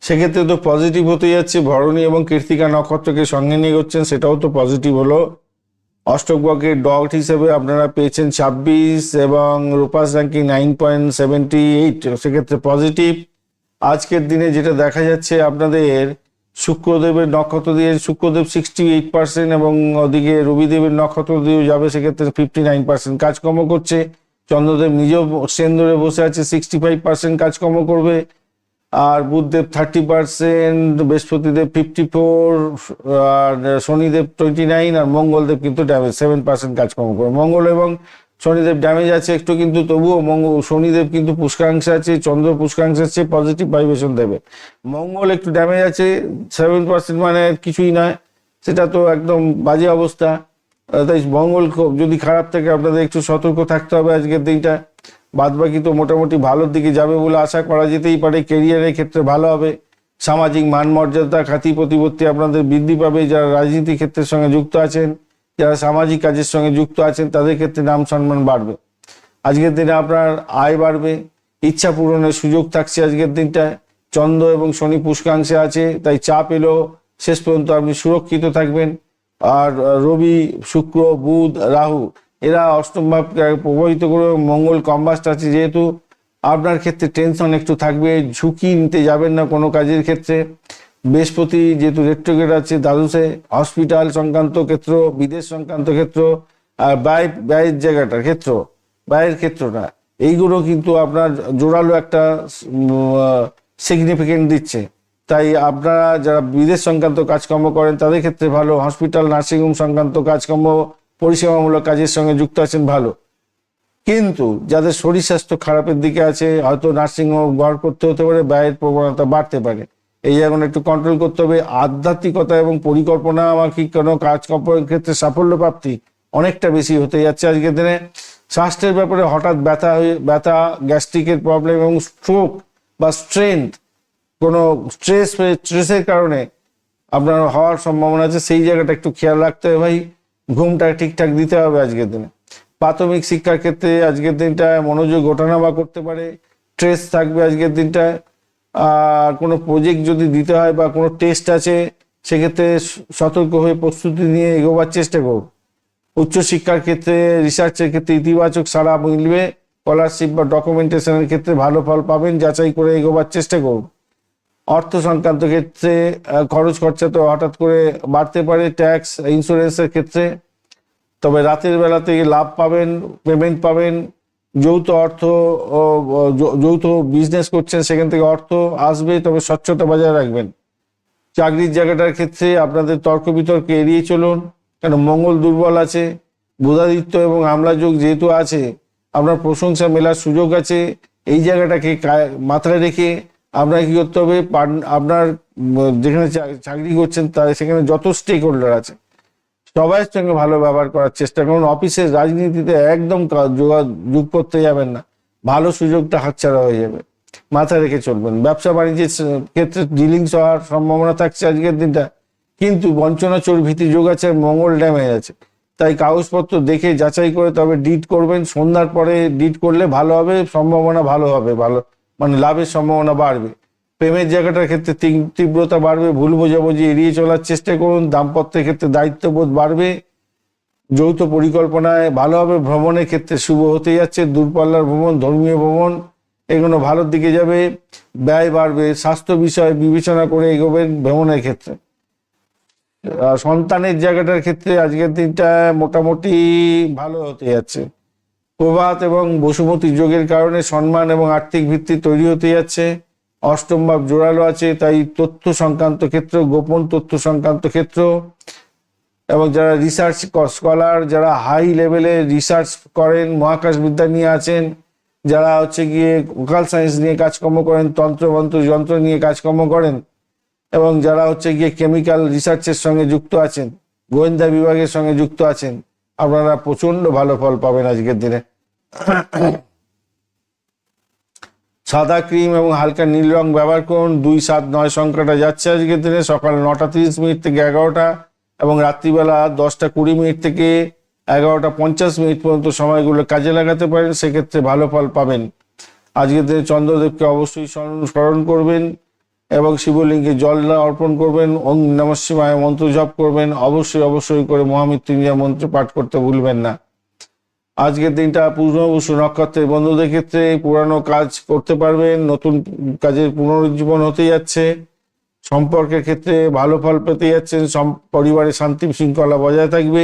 সেক্ষেত্রে তো পজিটিভ হতে যাচ্ছে। ভরণী এবং কৃত্তিকা নক্ষত্রকে সঙ্গে নিয়ে করছেন, সেটাও তো পজিটিভ হলো। অষ্টক ভাগ্যের ডট হিসেবে আপনারা পেয়েছেন 26 এবং রূপাস র্যাঙ্কিং 9.78, সেক্ষেত্রে পজিটিভ। আজকের দিনে যেটা দেখা যাচ্ছে আপনাদের শুক্রদেবের নক্ষত্র দিয়ে শুক্রদেব 68% এবং ওদিকে রবিদেবের নক্ষত্র দিয়েও যাবে, সেক্ষেত্রে 59% কাজকর্ম করছে। চন্দ্রদেব নিজেও সেন ধরে বসে আছে, 65% কাজকর্ম করবে। আর বুধদেব 30%, বৃহস্পতিদেব 54, আর শনিদেব 29, আর মঙ্গলদেব কিন্তু ড্যামেজ 7% কাজকর্ম করে। মঙ্গল এবং শনিদেব ড্যামেজ আছে একটু, কিন্তু তবুও শনিদেব কিন্তু পুষ্করাংশে আছে, চন্দ্র পুষ্করাংশে আছে, পজিটিভ ভাইব্রেশন দেবে। মঙ্গল একটু ড্যামেজ আছে 7%, মানে কিছুই নয়, সেটা তো একদম বাজে অবস্থা। তাই মঙ্গল যদি খারাপ থাকে আপনাদের একটু সতর্ক থাকতে হবে আজকের দিনটা। বাদবাকি তো মোটামুটি ভালোর দিকে যাবে বলে আশা করা যেতেই পারে। কেরিয়ারের ক্ষেত্রে ভালো হবে। সামাজিক মান মর্যাদা খ্যাতি প্রতিপত্তি আপনাদের বৃদ্ধি পাবে। যারা রাজনীতি ক্ষেত্রের সঙ্গে যুক্ত আছেন, যারা সামাজিক কাজের সঙ্গে যুক্ত আছেন, তাদের ক্ষেত্রে নাম সম্মান বাড়বে। আজকের দিনে আপনার আয় বাড়বে, ইচ্ছা পূরণের সুযোগ থাকছে আজকের দিনটায়। চন্দ্র এবং শনি পুষ্কাংশে আছে, তাই চাপ এলেও শেষ পর্যন্ত আপনি সুরক্ষিত থাকবেন। আর রবি, শুক্র, বুধ, রাহু এরা অষ্টম ভাবকে প্রভাবিত করে, মঙ্গল কম্বাস্ট আছে, যেহেতু আপনার ক্ষেত্রে টেনশন একটু থাকবে, ঝুঁকি নিতে যাবেন না কোনো কাজের ক্ষেত্রে। বৃহস্পতি যেহেতু রেট্রোগেট আছে দ্বাদশে, হসপিটাল সংক্রান্ত ক্ষেত্র, বিদেশ সংক্রান্ত ক্ষেত্র, আর ব্যয়ের জায়গাটার ক্ষেত্র, ব্যয়ের ক্ষেত্রটা, এইগুলো কিন্তু আপনার জোরালো একটা সিগনিফিকেন্ট দিচ্ছে। তাই আপনারা যারা বিদেশ সংক্রান্ত কাজকর্ম করেন তাদের ক্ষেত্রে ভালো। হসপিটাল, নার্সিংহোম সংক্রান্ত কাজকর্ম, পরিষেবামূলক কাজের সঙ্গে যুক্ত আছেন, ভালো। কিন্তু যাদের শরীর স্বাস্থ্য খারাপের দিকে আছে, হয়তো নার্সিংহোম ব্যবহার করতে হতে পারে, ব্যয়ের প্রবণতা বাড়তে পারে, এই জায়গাটা একটু কন্ট্রোল করতে হবে। আধ্যাত্মিকতা এবং পরিকল্পনা আমাকে কোনো কাজকর্মের ক্ষেত্রে সাফল্য প্রাপ্তি অনেকটা বেশি হতে যাচ্ছে আজকের দিনে। স্বাস্থ্যের ব্যাপারে হঠাৎ ব্যথা, গ্যাস্ট্রিকের প্রবলেম এবং স্ট্রোক বা স্ট্রেন্থ কোনো স্ট্রেসের কারণে আপনার হওয়ার সম্ভাবনা আছে, সেই জায়গাটা একটু খেয়াল রাখতে হবে ভাই। ঘুমটা ঠিকঠাক দিতে হবে আজকের দিনে। প্রাথমিক শিক্ষার ক্ষেত্রে আজকের দিনটায় মনোযোগ ওঠানামা করতে পারে, স্ট্রেস থাকবে আজকের দিনটায়। আর কোনো প্রজেক্ট যদি দিতে হয় বা কোনো টেস্ট আছে, সেক্ষেত্রে সতর্ক হয়ে প্রস্তুতি নিয়ে এগোবার চেষ্টা করুন। উচ্চশিক্ষার ক্ষেত্রে, রিসার্চের ক্ষেত্রে ইতিবাচক সাড়া মিলবে। স্কলারশিপ বা ডকুমেন্টেশনের ক্ষেত্রে ভালো ফল পাবেন, যাচাই করে এগোবার চেষ্টা করুন। অর্থ সংক্রান্ত ক্ষেত্রে খরচ খরচা তো হঠাৎ করে বাড়তে পারে, ট্যাক্স ইন্স্যুরেন্সের ক্ষেত্রে। তবে রাতের বেলা থেকে লাভ পাবেন, পেমেন্ট পাবেন। যৌথ অর্থ যৌথ বিজনেস করছেন, সেখান থেকে অর্থ আসবে, তবে স্বচ্ছতা বজায় রাখবেন। চাকরির জায়গাটার ক্ষেত্রে আপনাদের তর্ক বিতর্ক এড়িয়ে চলুন, কেন মঙ্গল দুর্বল আছে। বুধাদিত্য এবং আমলা যোগ যেহেতু আছে, আপনার প্রশংসা মেলার সুযোগ আছে। এই জায়গাটাকে মাথায় রেখে আপনার কি করতে হবে, আপনার যেখানে চাকরি করছেন তার সেখানে যত স্টেক হোল্ডার আছে সবাইয়ের সঙ্গে ভালো ব্যবহার করার চেষ্টা করুন। অফিসের রাজনীতিতে একদম যোগ করতে যাবেন না, ভালো সুযোগটা হাতছাড়া হয়ে যাবে, মাথায় রেখে চলবেন। ব্যবসা বাণিজ্যের ক্ষেত্রে ডিলিংস হওয়ার সম্ভাবনা থাকছে আজকের দিনটা, কিন্তু বঞ্চনা চোর ভীতি যোগ আছে, মঙ্গল ড্যামেজ আছে। তাই কাগজপত্র দেখে যাচাই করে তবে ডিট করবেন। সন্ধ্যার পরে ডিট করলে ভালো হবে, সম্ভাবনা ভালো হবে, ভালো মানে লাভের সম্ভাবনা বাড়বে। প্রেমের জায়গাটার ক্ষেত্রে তীব্রতা বাড়বে, ভুল বোঝাবুঝি এড়িয়ে চলার চেষ্টা করুন। দাম্পত্যের ক্ষেত্রে দায়িত্ববোধ বাড়বে, যৌথ পরিকল্পনায় ভালো হবে। ভ্রমণের ক্ষেত্রে শুভ হতে যাচ্ছে, দূরপাল্লার ভ্রমণ, ধর্মীয় ভ্রমণ, এগুলো ভালোর দিকে যাবে। ব্যয় বাড়বে, স্বাস্থ্য বিষয় বিবেচনা করে এগোবেন ভ্রমণের ক্ষেত্রে। সন্তানের জায়গাটার ক্ষেত্রে আজকের দিনটা মোটামুটি ভালো হতে যাচ্ছে। প্রভাত এবং বসুমতী যোগের কারণে সম্মান এবং আর্থিক ভিত্তি তৈরি হতে যাচ্ছে। অষ্টম ভাব জোরালো আছে, তাই তথ্য সংক্রান্ত ক্ষেত্র, গোপন তথ্য সংক্রান্ত ক্ষেত্র এবং যারা রিসার্চ স্কলার, যারা হাই লেভেলে রিসার্চ করেন, মহাকাশ বিদ্যা নিয়ে আছেন, যারা হচ্ছে গিয়ে ওকাল সায়েন্স নিয়ে কাজকর্ম করেন, তন্ত্রমন্ত্র যন্ত্র নিয়ে কাজকর্ম করেন, এবং যারা হচ্ছে গিয়ে কেমিক্যাল রিসার্চের সঙ্গে যুক্ত আছেন, গোয়েন্দা বিভাগের সঙ্গে যুক্ত আছেন, আপনারা প্রচন্ড ভালো ফল পাবেন আজকের দিনে। সাদা ক্রিম এবং হালকা নীল রং ব্যবহার করুন। 2, 7, 9 সংখ্যাটা যাচ্ছে আজকের দিনে। সকাল 9টা 30 মিনিট থেকে 11টা এবং রাত্রিবেলা 10টা 20 মিনিট থেকে 11টা 50 মিনিট পর্যন্ত সময়গুলো কাজে লাগাতে পারেন, সেক্ষেত্রে ভালো ফল পাবেন। আজকের দিনে চন্দ্রদেবকে অবশ্যই স্মরণ করবেন এবং শিবলিঙ্গে জল অর্পণ করবেন। ওম নমঃ শিবায় মন্ত্র জপ করবেন। অবশ্যই করে মহামৃত্যুঞ্জয় মন্ত্র পাঠ করতে ভুলবেন না। আজকের দিনটা পূর্ণবসু নক্ষত্রের বন্ধুদের ক্ষেত্রে পুরানো কাজ করতে পারবেন, নতুন কাজের পুনরুজ্জীবন হতে যাচ্ছে। সম্পর্কের ক্ষেত্রে ভালো ফল পেতে যাচ্ছেন, পরিবারে শান্তি শৃঙ্খলা বজায় থাকবে।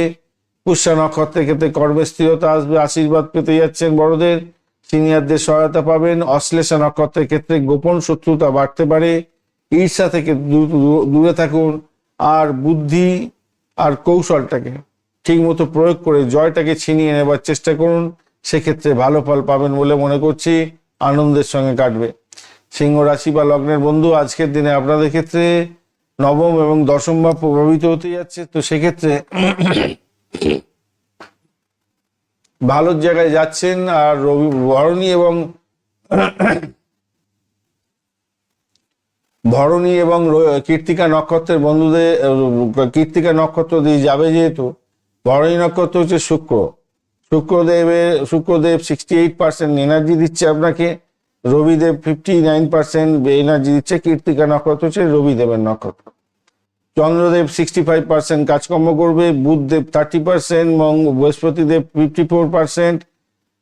পুষ্যা নক্ষত্রের ক্ষেত্রে কর্মে স্থিরতা আসবে, আশীর্বাদ পেতে যাচ্ছেন বড়দের, সিনিয়রদের সহায়তা পাবেন। অশ্লেষা নক্ষত্রের ক্ষেত্রে গোপন শত্রুতা বাড়তে পারে, ঈর্ষা থেকে দূরে থাকুন। আর বুদ্ধি আর কৌশলটাকে ঠিক মতো প্রয়োগ করে জয়টাকে ছিনিয়ে নেবার চেষ্টা করুন, সেক্ষেত্রে ভালো ফল পাবেন বলে মনে করছি, আনন্দের সঙ্গে কাটবে। সিংহ রাশি বা লগ্নের বন্ধু, আজকের দিনে আপনাদের ক্ষেত্রে নবম এবং দশম ভাব প্রভাবিত হতে যাচ্ছে, তো সেক্ষেত্রে ভালো জায়গায় যাচ্ছেন। আর রবি ভরণী এবং কৃত্তিকা নক্ষত্রের বন্ধুদের, কৃত্তিকা নক্ষত্র দিয়ে যাবে যেহেতু, ভরণী নক্ষত্র হচ্ছে শুক্রদেব 68% এনার্জি দিচ্ছে আপনাকে, রবিদেব 59% এনার্জি দিচ্ছে। কৃত্তিকা নক্ষত্র হচ্ছে রবিদেবের নক্ষত্র। চন্দ্রদেব 65% কাজকর্ম করবে, বুধদেব 30%, বৃহস্পতিদেব 54%,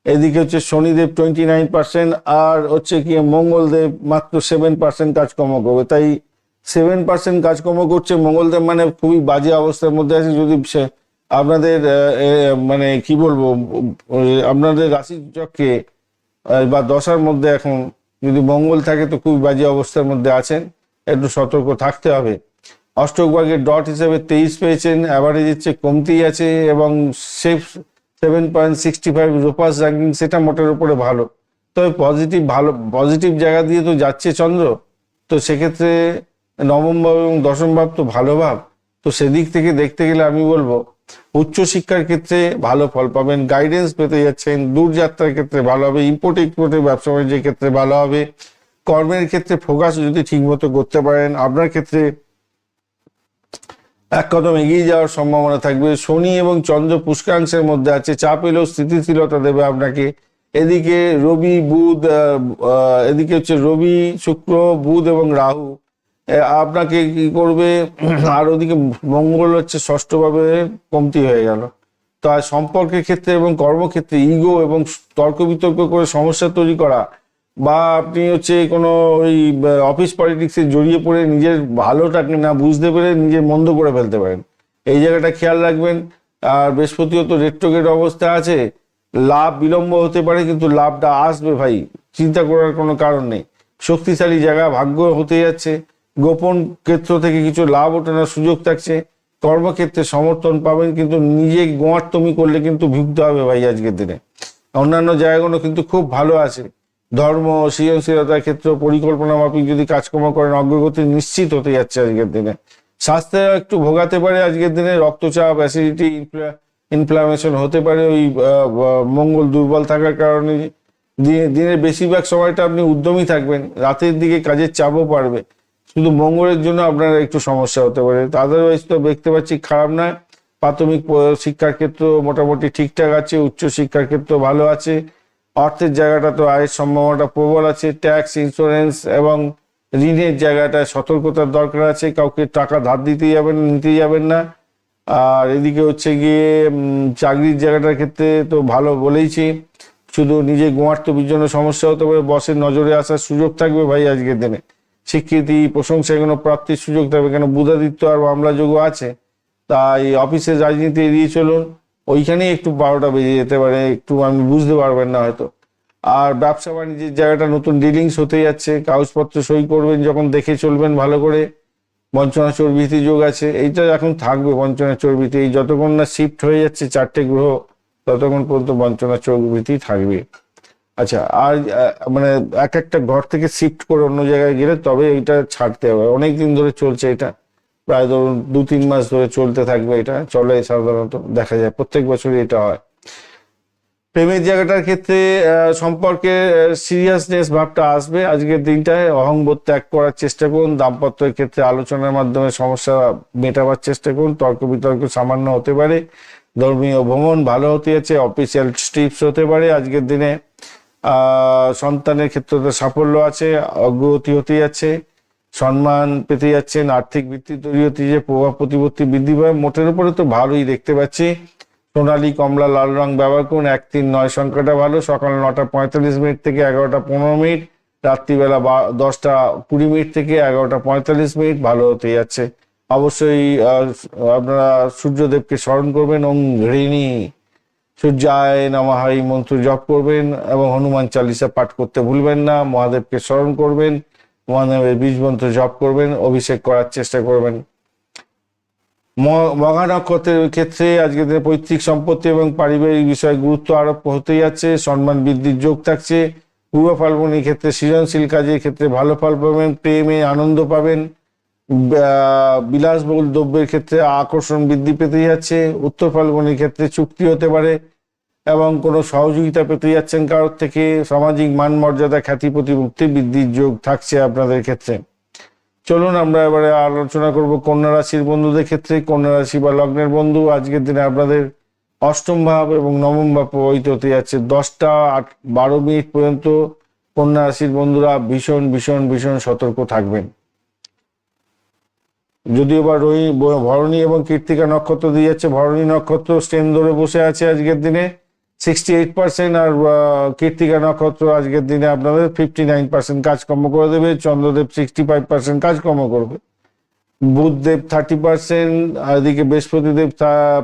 এদিকে হচ্ছে শনিদেব 29%, আর হচ্ছে কি মঙ্গলদেব মাত্র 7% কাজকর্ম করবে। তাই 7% কাজকর্ম করছে মঙ্গলদেব, মানে খুবই বাজে অবস্থার মধ্যে আছে। যদি আপনাদের মানে কি বলবো, আপনাদের রাশি চক্রে বা দশার মধ্যে এখন যদি মঙ্গল থাকে তো খুবই বাজে অবস্থার মধ্যে আছেন, একটু সতর্ক থাকতে হবে। অষ্টক ভাগের ডট হিসেবে 23 পেয়েছেন, অ্যাভারেজের চেয়ে কমতেই আছে, এবং সেফ 7.65 রোপাস র্যাঙ্কিং, সেটা মোটের উপরে ভালো। তবে পজিটিভ জায়গা দিয়ে তো যাচ্ছে চন্দ্র, তো সেক্ষেত্রে নবম ভাব এবং দশম ভাব তো ভালো ভাব, তো সেদিক থেকে দেখতে গেলে আমি বলবো উচ্চশিক্ষার ক্ষেত্রে ভালো ফল পাবেন, গাইডেন্স পেতে যাচ্ছেন। দূরযাত্রার ক্ষেত্রে ভালো হবে, ইম্পোর্ট এক্সপোর্টের ব্যবসা বাণিজ্যের ক্ষেত্রে ভালো হবে। কর্মের ক্ষেত্রে ফোকাস যদি ঠিকমতো করতে পারেন, আপনার ক্ষেত্রে এক কদম এগিয়ে যাওয়ার সম্ভাবনা থাকবে। শনি এবং চন্দ্র পুষ্করাংশের মধ্যে আছে, চাপ এলেও স্থিতিশীলতা দেবে আপনাকে। এদিকে রবি বুধ এদিকে হচ্ছে রবি শুক্র বুধ এবং রাহু আপনাকে কি করবে, আর ওদিকে মঙ্গল হচ্ছে ষষ্ঠভাবে কমতি হয়ে গেল। তো আর সম্পর্কের ক্ষেত্রে এবং কর্মক্ষেত্রে ইগো এবং তর্ক বিতর্ক করে সমস্যা তৈরি করা, বা আপনি হচ্ছে কোনো ওই অফিস পলিটিক্সে জড়িয়ে পড়ে নিজের ভালোটাকে না বুঝতে পেরে নিজের মন্দ করে ফেলতে পারেন, এই জায়গাটা খেয়াল রাখবেন। আর বৃহস্পতিও তো রেট্রোগেট অবস্থা আছে, লাভ বিলম্ব হতে পারে কিন্তু লাভটা আসবে ভাই, চিন্তা করার কোনো কারণ নেই। শক্তিশালী জায়গা ভাগ্য হতে যাচ্ছে, গোপন ক্ষেত্র থেকে কিছু লাভ ওঠানোর সুযোগ থাকছে, কর্মক্ষেত্রে সমর্থন পাবেন, কিন্তু নিজে গোয়ার্তমি করলে কিন্তু ভুগতে হবে ভাই আজকের দিনে। অন্যান্য জায়গাগুলো কিন্তু খুব ভালো আছে, ধর্ম সৃজনশীলতার ক্ষেত্রে পরিকল্পনা মাফিক যদি কাজকর্ম করেন অগ্রগতি নিশ্চিত হতে যাচ্ছে আজকের দিনে। স্বাস্থ্যে একটু ভোগাতে পারে আজকের দিনে, রক্তচাপ অ্যাসিডিটি ইনফ্লামেশন হতে পারে ওই মঙ্গল দুর্বল থাকার কারণে। দিনের বেশিরভাগ সময়টা আপনি উদ্যমী থাকবেন, রাতের দিকে কাজের চাপও বাড়বে, শুধু মঙ্গলের জন্য আপনার একটু সমস্যা হতে পারে। আদারওয়াইজ তো দেখতে পাচ্ছি খারাপ নয়। প্রাথমিক শিক্ষার ক্ষেত্র মোটামুটি ঠিকঠাক আছে, উচ্চ শিক্ষার ক্ষেত্র ভালো আছে, অর্থের জায়গাটা তো আয়ের সম্ভাবনাটা প্রবল আছে, ট্যাক্স ইন্স্যুরেন্স এবং ঋণের জায়গাটায় সতর্কতার দরকার আছে, কাউকে টাকা ধার দিতে যাবেন নিতে যাবেন না। আর এদিকে হচ্ছে গিয়ে চাকরির জায়গাটার ক্ষেত্রে তো ভালো বলেইছি, শুধু নিজে গোয়ার্তবির জন্য সমস্যা হতে পারে, বসের নজরে আসার সুযোগ থাকবে ভাই আজকের দিনে, স্বীকৃতি প্রশংসা এগুলো প্রাপ্তির সুযোগ থাকবে, কেন বুধাদিত্য আর মামলা যোগ আছে। তাই অফিসের রাজনীতি এড়িয়ে চলুন, ওইখানেই একটু 12টা বেজে যেতে পারে, একটু আমি বুঝতে পারবেন না হয়তো। আর ব্যবসা বাণিজ্যের জায়গাটা নতুন ডিলিংস হতে যাচ্ছে, কাগজপত্র সই করবেন যখন দেখে চলবেন ভালো করে। বঞ্চনা চর্বিতি যোগ আছে, এইটা এখন থাকবে বঞ্চনা চর্বিতি, এই যতক্ষণ না শিফট হয়ে যাচ্ছে 4টে গ্রহ ততক্ষণ পর্যন্ত বঞ্চনা চর্বিতি থাকবে। আচ্ছা, আর মানে এক একটা ঘর থেকে শিফট করে অন্য জায়গায় গেলে তবে এটা ছাড়তে হবে। অনেক দিন ধরে চলছে এটা, প্রায় ধরুন 2-3 মাস ধরে চলতে থাকবে, এটা চলে সাধারণত, দেখা যায় প্রত্যেক বছরই এটা হয়। প্রেমের জায়গাটার ক্ষেত্রে সম্পর্কে সিরিয়াসনেস ভাবটা আসবে আজকের দিনটায়, অহংবোধ ত্যাগ করার চেষ্টা করুন, দাম্পত্যের ক্ষেত্রে আলোচনার মাধ্যমে সমস্যা মেটাবার চেষ্টা করুন, তর্ক বিতর্ক সামান্য হতে পারে, ধর্মীয় ভ্রমণ ভালো হতে যাচ্ছে, অফিসিয়াল ট্রিপস হতে পারে আজকের দিনে। সন্তানের ক্ষেত্রে সাফল্য আছে, অগ্রগতি হতে যাচ্ছে, সম্মান পেতে যাচ্ছেন, আর্থিক ভিত্তি তৈরি হতে যে প্রভাব প্রতিপত্তি বৃদ্ধি পাবে, মোটের উপরে তো ভালোই দেখতে পাচ্ছি। সোনালী কমলা লাল রং ব্যবহার করুন, 1-3-9 সংখ্যাটা ভালো, সকাল 9টা 45 মিনিট থেকে 11টা 15 মিনিট, রাত্রিবেলা 10টা 20 মিনিট থেকে 11টা 45 মিনিট ভালো হতে যাচ্ছে। অবশ্যই আপনারা সূর্যদেবকে স্মরণ করবেন, ওং ঘৃণী সূর্যায় নমঃ এই মন্ত্র জপ করবেন, এবং হনুমান চালিসা পাঠ করতে ভুলবেন না, মহাদেবকে স্মরণ করবেন, মহাদেবের বীজ মন্ত্র জপ করবেন, অভিষেক করার চেষ্টা করবেন। মঘা নক্ষত্রের ক্ষেত্রে আজকের দিনে পৈতৃক সম্পত্তি এবং পারিবারিক বিষয়ে গুরুত্ব আরোপ হতে যাচ্ছে, সম্মান বৃদ্ধির যোগ থাকছে। পূর্ব ফাল্গুনির ক্ষেত্রে সৃজনশীল কাজের ক্ষেত্রে ভালো ফল পাবেন, প্রেমে আনন্দ পাবেন, বিলাসবহুল দ্রব্যের ক্ষেত্রে আকর্ষণ বৃদ্ধি পেতে যাচ্ছে। উত্তর ফাল্গুনির ক্ষেত্রে চুক্তি হতে পারে এবং কোনো সহযোগিতা পেতে যাচ্ছেন কারোর থেকে, সামাজিক মান মর্যাদা খ্যাতি প্রতিপত্তি বৃদ্ধির যোগ থাকছে আপনাদের ক্ষেত্রে। চলুন আমরা এবারে আলোচনা করব কন্যা রাশির বন্ধুদের ক্ষেত্রে। কন্যা রাশি বা লগ্নের বন্ধু, আজকের দিনে আপনাদের অষ্টম ভাব এবং নবম ভাব প্রভাবিত হতে যাচ্ছে। 10টা 12 মিনিট পর্যন্ত কন্যা রাশির বন্ধুরা ভীষণ ভীষণ ভীষণ সতর্ক থাকবেন। যদিও বা ভরণী এবং কৃত্তিকা নক্ষত্র দিয়ে যাচ্ছে, ভরণী নক্ষত্র স্টেন ধরে বসে আছে আজকের দিনে 68%, আর কৃত্তিকা নক্ষত্র আজকের দিনে আপনাদের 59% কাজকর্ম করে দেবে। চন্দ্রদেব 65% কাজকর্ম করবে, বুধদেব 30%, আর এদিকে বৃহস্পতিদেব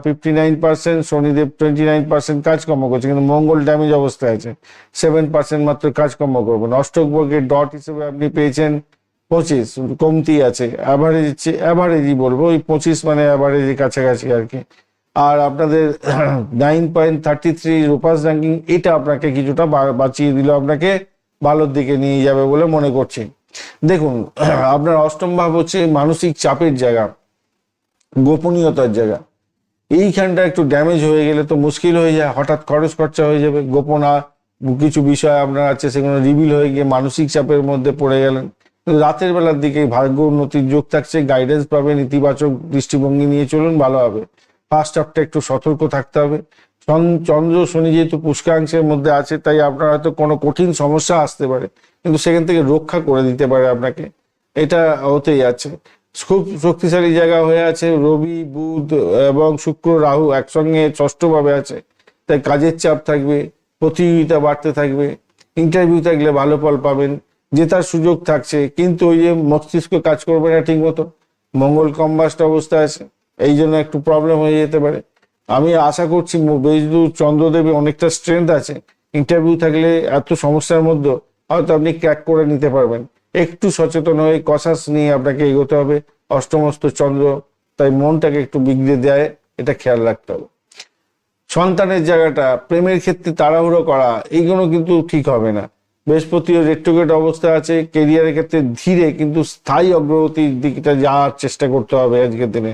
59%, শনিদেব 29% কাজকর্ম করছে, কিন্তু মঙ্গল ড্যামেজ অবস্থায় আছে, 7% মাত্র কাজকর্ম করবেন। অষ্টক বর্গের ডট হিসেবে আপনি পেয়েছেন 25, কমতি আছে, অ্যাভারেজই বলবো, ওই 25 মানে অ্যাভারেজের কাছাকাছি আর কি। আর আপনাদের 9.33 রূপাস র্যাঙ্কিং, এটা আপনাকে কিছুটা বাঁচিয়ে দিল, আপনাকে ভালোর দিকে নিয়ে যাবে বলে মনে করছি। দেখুন, আপনার অষ্টম ভাব হচ্ছে মানসিক চাপের জায়গা, গোপনীয়তার জায়গা, এইখানটা একটু ড্যামেজ হয়ে গেলে তো মুশকিল হয়ে যায়, হঠাৎ খরচ খরচা হয়ে যাবে, কিছু বিষয় আপনার আছে সেগুলো রিভিল হয়ে গিয়ে মানসিক চাপের মধ্যে পড়ে গেলেন। রাতের বেলার দিকে ভাগ্য উন্নতির যোগ থাকছে, গাইডেন্স পাবেন, ইতিবাচক দৃষ্টিভঙ্গি নিয়ে চলুন, ভালো হবে। ফার্স্ট হাফটা একটু সতর্ক থাকতে হবে। চন্দ্র শনি যেহেতু পুষ্কাংশের মধ্যে আছে, তাই আপনার হয়তো কোনো কঠিন সমস্যা আসতে পারে, কিন্তু সেখান থেকে রক্ষা করে দিতে পারে আপনাকে, এটা হতেই আছে। খুব শক্তিশালী জায়গা হয়ে আছে, রবি বুধ এবং শুক্র রাহু একসঙ্গে ষষ্ঠভাবে আছে, তাই কাজের চাপ থাকবে, প্রতিযোগিতা বাড়তে থাকবে, ইন্টারভিউ থাকলে ভালো ফল পাবেন, জেতার সুযোগ থাকছে, কিন্তু ওই যে মস্তিষ্ক কাজ করবে না ঠিক মতো, মঙ্গল কম্বাস্ট অবস্থায় আছে, এই জন্য একটু প্রবলেম হয়ে যেতে পারে। আমি আশা করছি বেশদূর চন্দ্রদেবে অনেকটা স্ট্রেংথ আছে, ইন্টারভিউ থাকলে এত সমস্যার মধ্যে হয়তো আপনি ক্র্যাক করে নিতে পারবেন। একটু সচেতন হয়ে কসাস নিয়ে আপনাকে এগোতে হবে, অষ্টমস্ত চন্দ্র, তাই মনটাকে একটু বিগড়ে দেয়, এটা খেয়াল রাখতে হবে। সন্তানের জায়গাটা, প্রেমের ক্ষেত্রে তাড়াহুড়ো করা, এইগুলো কিন্তু ঠিক হবে না। বৃহস্পতিও রেট্রোগ্রেড অবস্থা আছে, কেরিয়ারের ক্ষেত্রে ধীরে কিন্তু স্থায়ী অগ্রগতির দিকটা যাওয়ার চেষ্টা করতে হবে আজকের দিনে,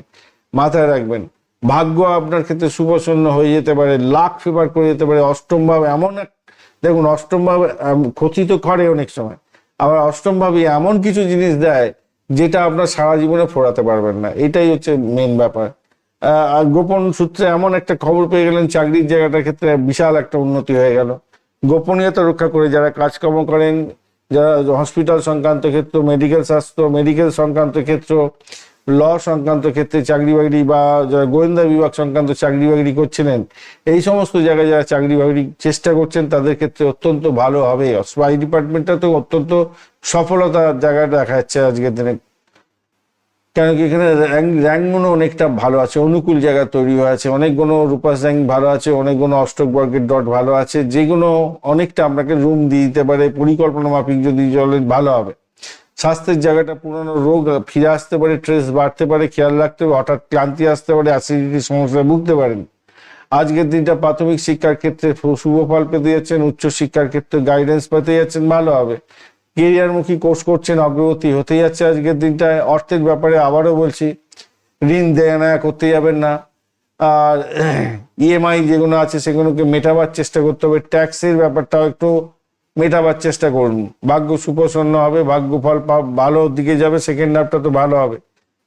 মাথায় রাখবেন। ভাগ্য আপনার ক্ষেত্রে সুপ্রসন্ন হয়ে যেতে পারে, লাক ফেভার করে যেতে পারে। অষ্টম ভাব এমন এক, দেখুন অষ্টম ভাব ক্ষতি তো করে অনেক সময়, আবার অষ্টম ভাবে এমন কিছু জিনিস দেয় যেটা আপনার সারা জীবনে ফোরাতে পারবেন না, এটাই হচ্ছে মেন ব্যাপার। আর গোপন সূত্রে এমন একটা খবর পেয়ে গেলেন, চাকরির জায়গাটার ক্ষেত্রে বিশাল একটা উন্নতি হয়ে গেল। গোপনীয়তা রক্ষা করে যারা কাজকর্ম করেন, যারা হসপিটাল সংক্রান্ত ক্ষেত্র, মেডিকেল স্বাস্থ্য, মেডিকেল সংক্রান্ত ক্ষেত্র, ল সংক্রান্ত ক্ষেত্রে চাকরি বাকরি, বা যারা গোয়েন্দা বিভাগ সংক্রান্ত চাকরি বাকরি করছিলেন, এই সমস্ত জায়গায় যারা চাকরি বাকরি চেষ্টা করছেন তাদের ক্ষেত্রে অত্যন্ত ভালো হবে। স্পাই ডিপার্টমেন্টটা তো অত্যন্ত সফলতার জায়গাটা দেখা যাচ্ছে আজকের দিনে, কেন কি এখানে র্যাঙ্কগুলো অনেকটা ভালো আছে, অনুকূল জায়গা তৈরি হয়েছে, অনেকগুলো রূপাস র্যাঙ্ক ভালো আছে, অনেকগুলো অষ্টক বর্গের ডট ভালো আছে, যেগুলো অনেকটা আপনাকে রুম দিয়ে দিতে পারে, পরিকল্পনা মাফিক যদি চলেন ভালো হবে। স্বাস্থ্যের জায়গাটা, পুরনো রোগ ফিরে আসতে পারে, স্ট্রেস বাড়তে পারে, খেয়াল রাখতে হবে, হঠাৎ ক্লান্তি আসতে পারে, অ্যাসিডিটির সমস্যায় ভুগতে পারেন। আজকের দিনটা প্রাথমিক শিক্ষার ক্ষেত্রে শুভ ফল পেতে যাচ্ছেন, উচ্চ শিক্ষার ক্ষেত্রে গাইডেন্স পেতে যাচ্ছেন, ভালো হবে। কেরিয়ারমুখী কোর্স করছেন, অগ্রগতি হতে যাচ্ছে আজকের দিনটায়। অর্থের ব্যাপারে আবারও বলছি, ঋণ দেয়া নেয়া করতে যাবেন না, আর ইএমআই যেগুলো আছে সেগুলোকে মেটাবার চেষ্টা করতে হবে। ট্যাক্সের ব্যাপারটাও একটু মেটাবার চেষ্টা করুন। ভাগ্য সুপ্রসন্ন হবে, ভাগ্য ফল ভালো দিকে যাবে, সেকেন্ড হাফটা তো ভালো হবে।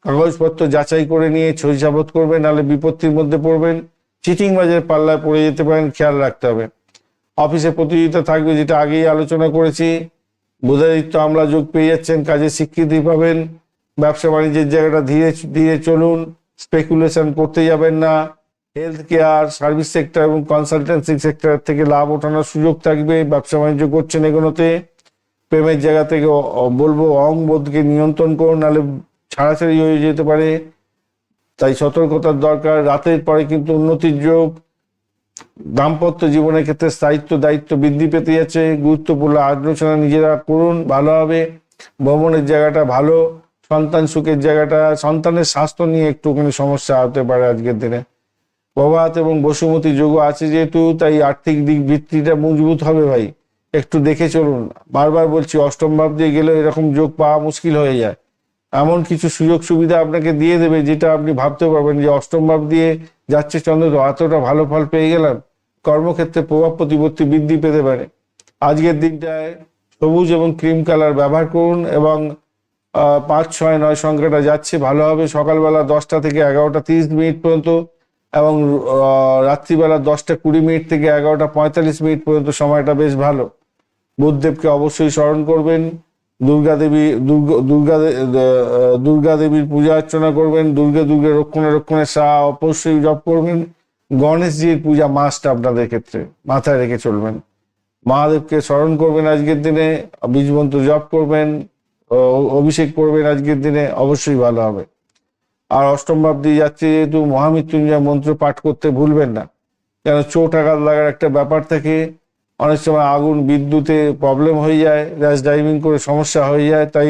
কাগজপত্র যাচাই করে নিয়ে ছইসাবত করবেন, নাহলে বিপত্তির মধ্যে পড়বেন, চিটিং বাজের পাল্লায় পড়ে যেতে পারেন, খেয়াল রাখতে হবে। অফিসে প্রতিযোগিতা থাকবে, যেটা আগেই আলোচনা করেছি। বুধাদিত্য আমলা যোগ পেয়ে যাচ্ছেন, কাজে স্বীকৃতি পাবেন। ব্যবসা বাণিজ্যের জায়গাটা ধীরে ধীরে চলুন, স্পেকুলেশন করতে যাবেন না। হেলথ কেয়ার, সার্ভিস সেক্টর এবং কনসালটেন্সি সেক্টর থেকে লাভ ওঠানোর সুযোগ থাকবে। ব্যবসা বাণিজ্য করছেন এগুলোতে। প্রেমের জায়গা থেকে বলবো অহংবোধকে নিয়ন্ত্রণ করুন, নাহলে ছাড়াছাড়ি হয়ে যেতে পারে, তাই সতর্কতার দরকার। রাতের পরে কিন্তু উন্নতির যোগ। দাম্পত্য জীবনের ক্ষেত্রে স্থায়িত্ব দায়িত্ব বৃদ্ধি পেতে যাচ্ছে, গুরুত্বপূর্ণ আলোচনা নিজেরা করুন, ভালো হবে। ভ্রমণের জায়গাটা ভালো। সন্তান সুখের জায়গাটা, সন্তানের স্বাস্থ্য নিয়ে একটুখানি সমস্যা হতে পারে আজকের দিনে। প্রভাত এবং বসুমতী যোগ আছে যেহেতু, তাই আর্থিক দিক ভিত্তিটা মজবুত হবে ভাই, একটু দেখে চলুন। বারবার বলছি, অষ্টম ভাব দিয়ে গেলে এরকম যোগ পাওয়া মুশকিল হয়ে যায়। এমন কিছু সুযোগ সুবিধা আপনাকে দিয়ে দেবে যেটা আপনি ভাবতে পারবেন যে অষ্টম ভাব দিয়ে যাচ্ছে চন্দ্র, এতটা ভালো ফল পেয়ে গেলাম। কর্মক্ষেত্রে প্রভাব প্রতিপত্তি বৃদ্ধি পেতে পারে। আজকের দিনটায় সবুজ এবং ক্রিম কালার ব্যবহার করুন, এবং 5, 6, 9 সংখ্যাটা যাচ্ছে, ভালো হবে। সকালবেলা 10টা থেকে 11টা 30 মিনিট পর্যন্ত, এবং রাত্রিবেলা 10টা 20 মিনিট থেকে 11টা 45 মিনিট পর্যন্ত সময়টা বেশ ভালো। বুধদেবকে অবশ্যই স্মরণ করবেন। দুর্গা দেবীর পূজা অর্চনা করবেন। দুর্গে রক্ষণের সাহা অবশ্যই জপ করবেন। গণেশজির পূজা মাস্ট আপনাদের ক্ষেত্রে, মাথায় রেখে চলবেন। মহাদেবকে স্মরণ করবেন আজকের দিনে, বীজ মন্ত্র জপ করবেন, অভিষেক করবেন আজকের দিনে, অবশ্যই ভালো হবে। আর অষ্টম ভাব দিয়ে যাচ্ছে যেহেতু, মহামৃত্যুঞ্জয় মন্ত্র পাঠ করতে ভুলবেন না, কেন চোট আঘাত লাগার একটা ব্যাপার থাকে। অনেক সময় আগুন বিদ্যুতে প্রবলেম হয়ে যায়, র্যাশ ড্রাইভিং করে সমস্যা হয়ে যায়, তাই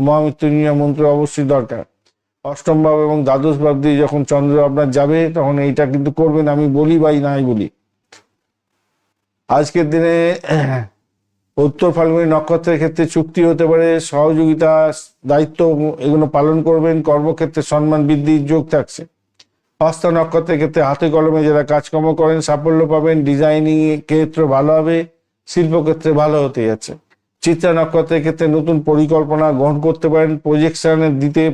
মহামৃত্যুঞ্জয় মন্ত্র অবশ্যই দরকার। অষ্টম ভাব এবং দ্বাদশ ভাব দিয়ে যখন চন্দ্র আপনার যাবে, তখন এইটা কিন্তু করবেন, আমি বলি বা নাই বলি। আজকের দিনে উত্তর ফাল্গুনী নক্ষত্রের ক্ষেত্রে চুক্তি হতে পারে, সহযোগিতা দায়িত্ব এগুলো পালন করবেন। কর্মক্ষেত্রে সম্মান বৃদ্ধির যোগ থাকছে। হস্ত নক্ষত্রের ক্ষেত্রে হাতে কলমে যারা কাজকর্ম করেন সাফল্য পাবেন। ডিজাইনিং ক্ষেত্র ভালো হবে। শিল্পক্ষেত্রে ভালো হতে যাচ্ছে। চিত্রা নক্ষত্রের ক্ষেত্রে নতুন পরিকল্পনা গ্রহণ করতে পারেন, প্রজেকশনে দিতে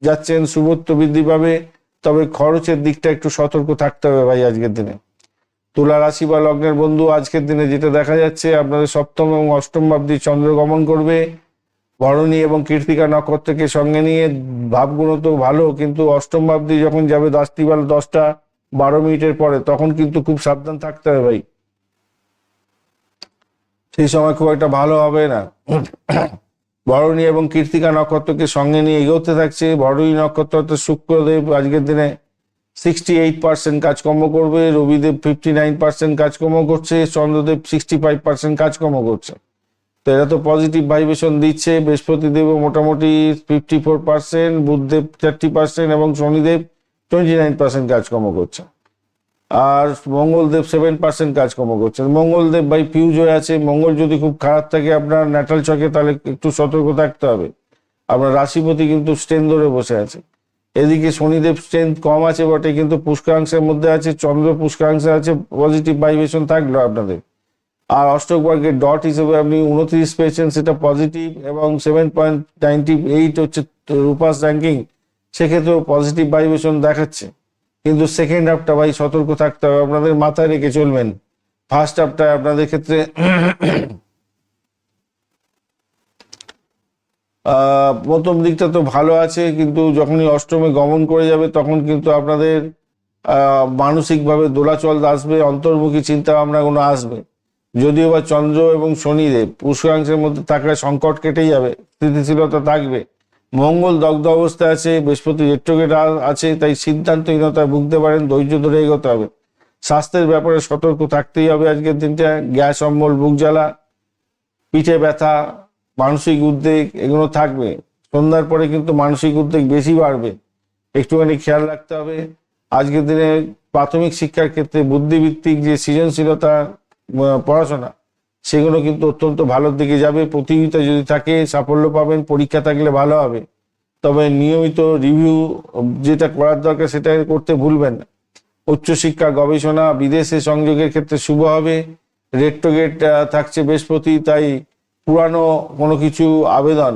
যাচ্ছেন, শুভত্ব বৃদ্ধি পাবে, তবে খরচের দিকটা একটু সতর্ক থাকতে হবে ভাই আজকের দিনে। তুলা রাশি বা লগ্নের বন্ধু, আজকের দিনে যেটা দেখা যাচ্ছে আপনাদের সপ্তম এবং অষ্টম ভাবটি চন্দ্র গমন করবে। ভরণী এবং কৃত্তিকা নক্ষত্রকে সঙ্গে নিয়ে ভাবগুলো তো ভালো, কিন্তু অষ্টম ভাবটি যখন যাবে 10:12 পরে, তখন কিন্তু খুব সাবধান থাকতে হবে ভাই, সেই সময় খুব একটা ভালো হবে না। ভরণী এবং কৃত্তিকা নক্ষত্রকে সঙ্গে নিয়ে এগোতে থাকছে। ভরণী নক্ষত্র শুক্রদেব আজকের দিনে 68% কাজকর্ম করবে, রবিদেব 59% কাজকর্ম করছে, চন্দ্রদেব 65% কাজকর্ম করছে। তো এরা তো পজিটিভ ভাইব্রেশন দিচ্ছে। বৃহস্পতিদেবও মোটামুটি 54%, বুধদেব 30% এবং শনিদেব 29% কাজকর্ম করছে। আর মঙ্গলদেব 7% কাজকর্ম করছেন। মঙ্গলদেব ভাই ফিউজ হয়ে আছে। মঙ্গল যদি খুব খারাপ থাকে আপনার ন্যাটাল চকে, তাহলে একটু সতর্ক থাকতে হবে। আপনার রাশিপতি কিন্তু স্ট্রেন ধরে বসে আছে। এদিকে শনিদেব স্ট্রেংথ কম আছে বটে, কিন্তু পুষ্করাংশের মধ্যে আছে, চন্দ্র পুষ্করাংশে আছে, পজিটিভ ভাইব্রেশন থাকলো আপনাদের। আর অষ্টক বর্গের ডট হিসেবে আপনি 29 পেয়েছেন, সেটা পজিটিভ, এবং 7.98 হচ্ছে রূপাস র্যাঙ্কিং, সেক্ষেত্রেও পজিটিভ ভাইব্রেশন দেখাচ্ছে। কিন্তু সেকেন্ড হাফটা ভাই সতর্ক থাকতে হবে, আপনাদের মাথায় রেখে চলবেন। ফার্স্ট হাফটা আপনাদের ক্ষেত্রে প্রথম দিকটা তো ভালো আছে, কিন্তু যখনই অষ্টমে গমন করে যাবে তখন কিন্তু আপনাদের মানসিকভাবে দোলাচল আসবে, অন্তর্মুখী চিন্তা ভাবনাগুলো আসবে। যদিও বা চন্দ্র এবং শনিদেব পুষ্করাংশের মধ্যে থাকলে সংকট কেটে যাবে, স্থিতিশীলতা থাকবে। মঙ্গল দগ্ধ অবস্থায় আছে, বৃহস্পতি রেট্রোগেট আছে, তাই সিদ্ধান্তহীনতায় ভুগতে পারেন, ধৈর্য ধরে এগোতে হবে। স্বাস্থ্যের ব্যাপারে সতর্ক থাকতেই হবে আজকের দিনটা। গ্যাস অম্বল, বুক জ্বালা, পিঠে ব্যথা, মানসিক উদ্বেগ এগুলো থাকবে। সন্ধ্যার পরে কিন্তু মানসিক উদ্বেগ বেশি বাড়বে, একটুখানি খেয়াল রাখতে হবে। আজকের দিনে প্রাথমিক শিক্ষার ক্ষেত্রে বুদ্ধিভিত্তিক যে সৃজনশীলতা পড়াশোনা, সেগুলো কিন্তু অত্যন্ত ভালোর দিকে যাবে। প্রতিযোগিতা যদি থাকে সাফল্য পাবেন, পরীক্ষা থাকলে ভালো হবে। তবে নিয়মিত রিভিউ যেটা করার দরকার সেটা করতে ভুলবেন না। উচ্চশিক্ষা, গবেষণা, বিদেশে সংযোগের ক্ষেত্রে শুভ হবে। রেট্রোগেট থাকছে বৃহস্পতি, তাই পুরানো কোনো কিছু আবেদন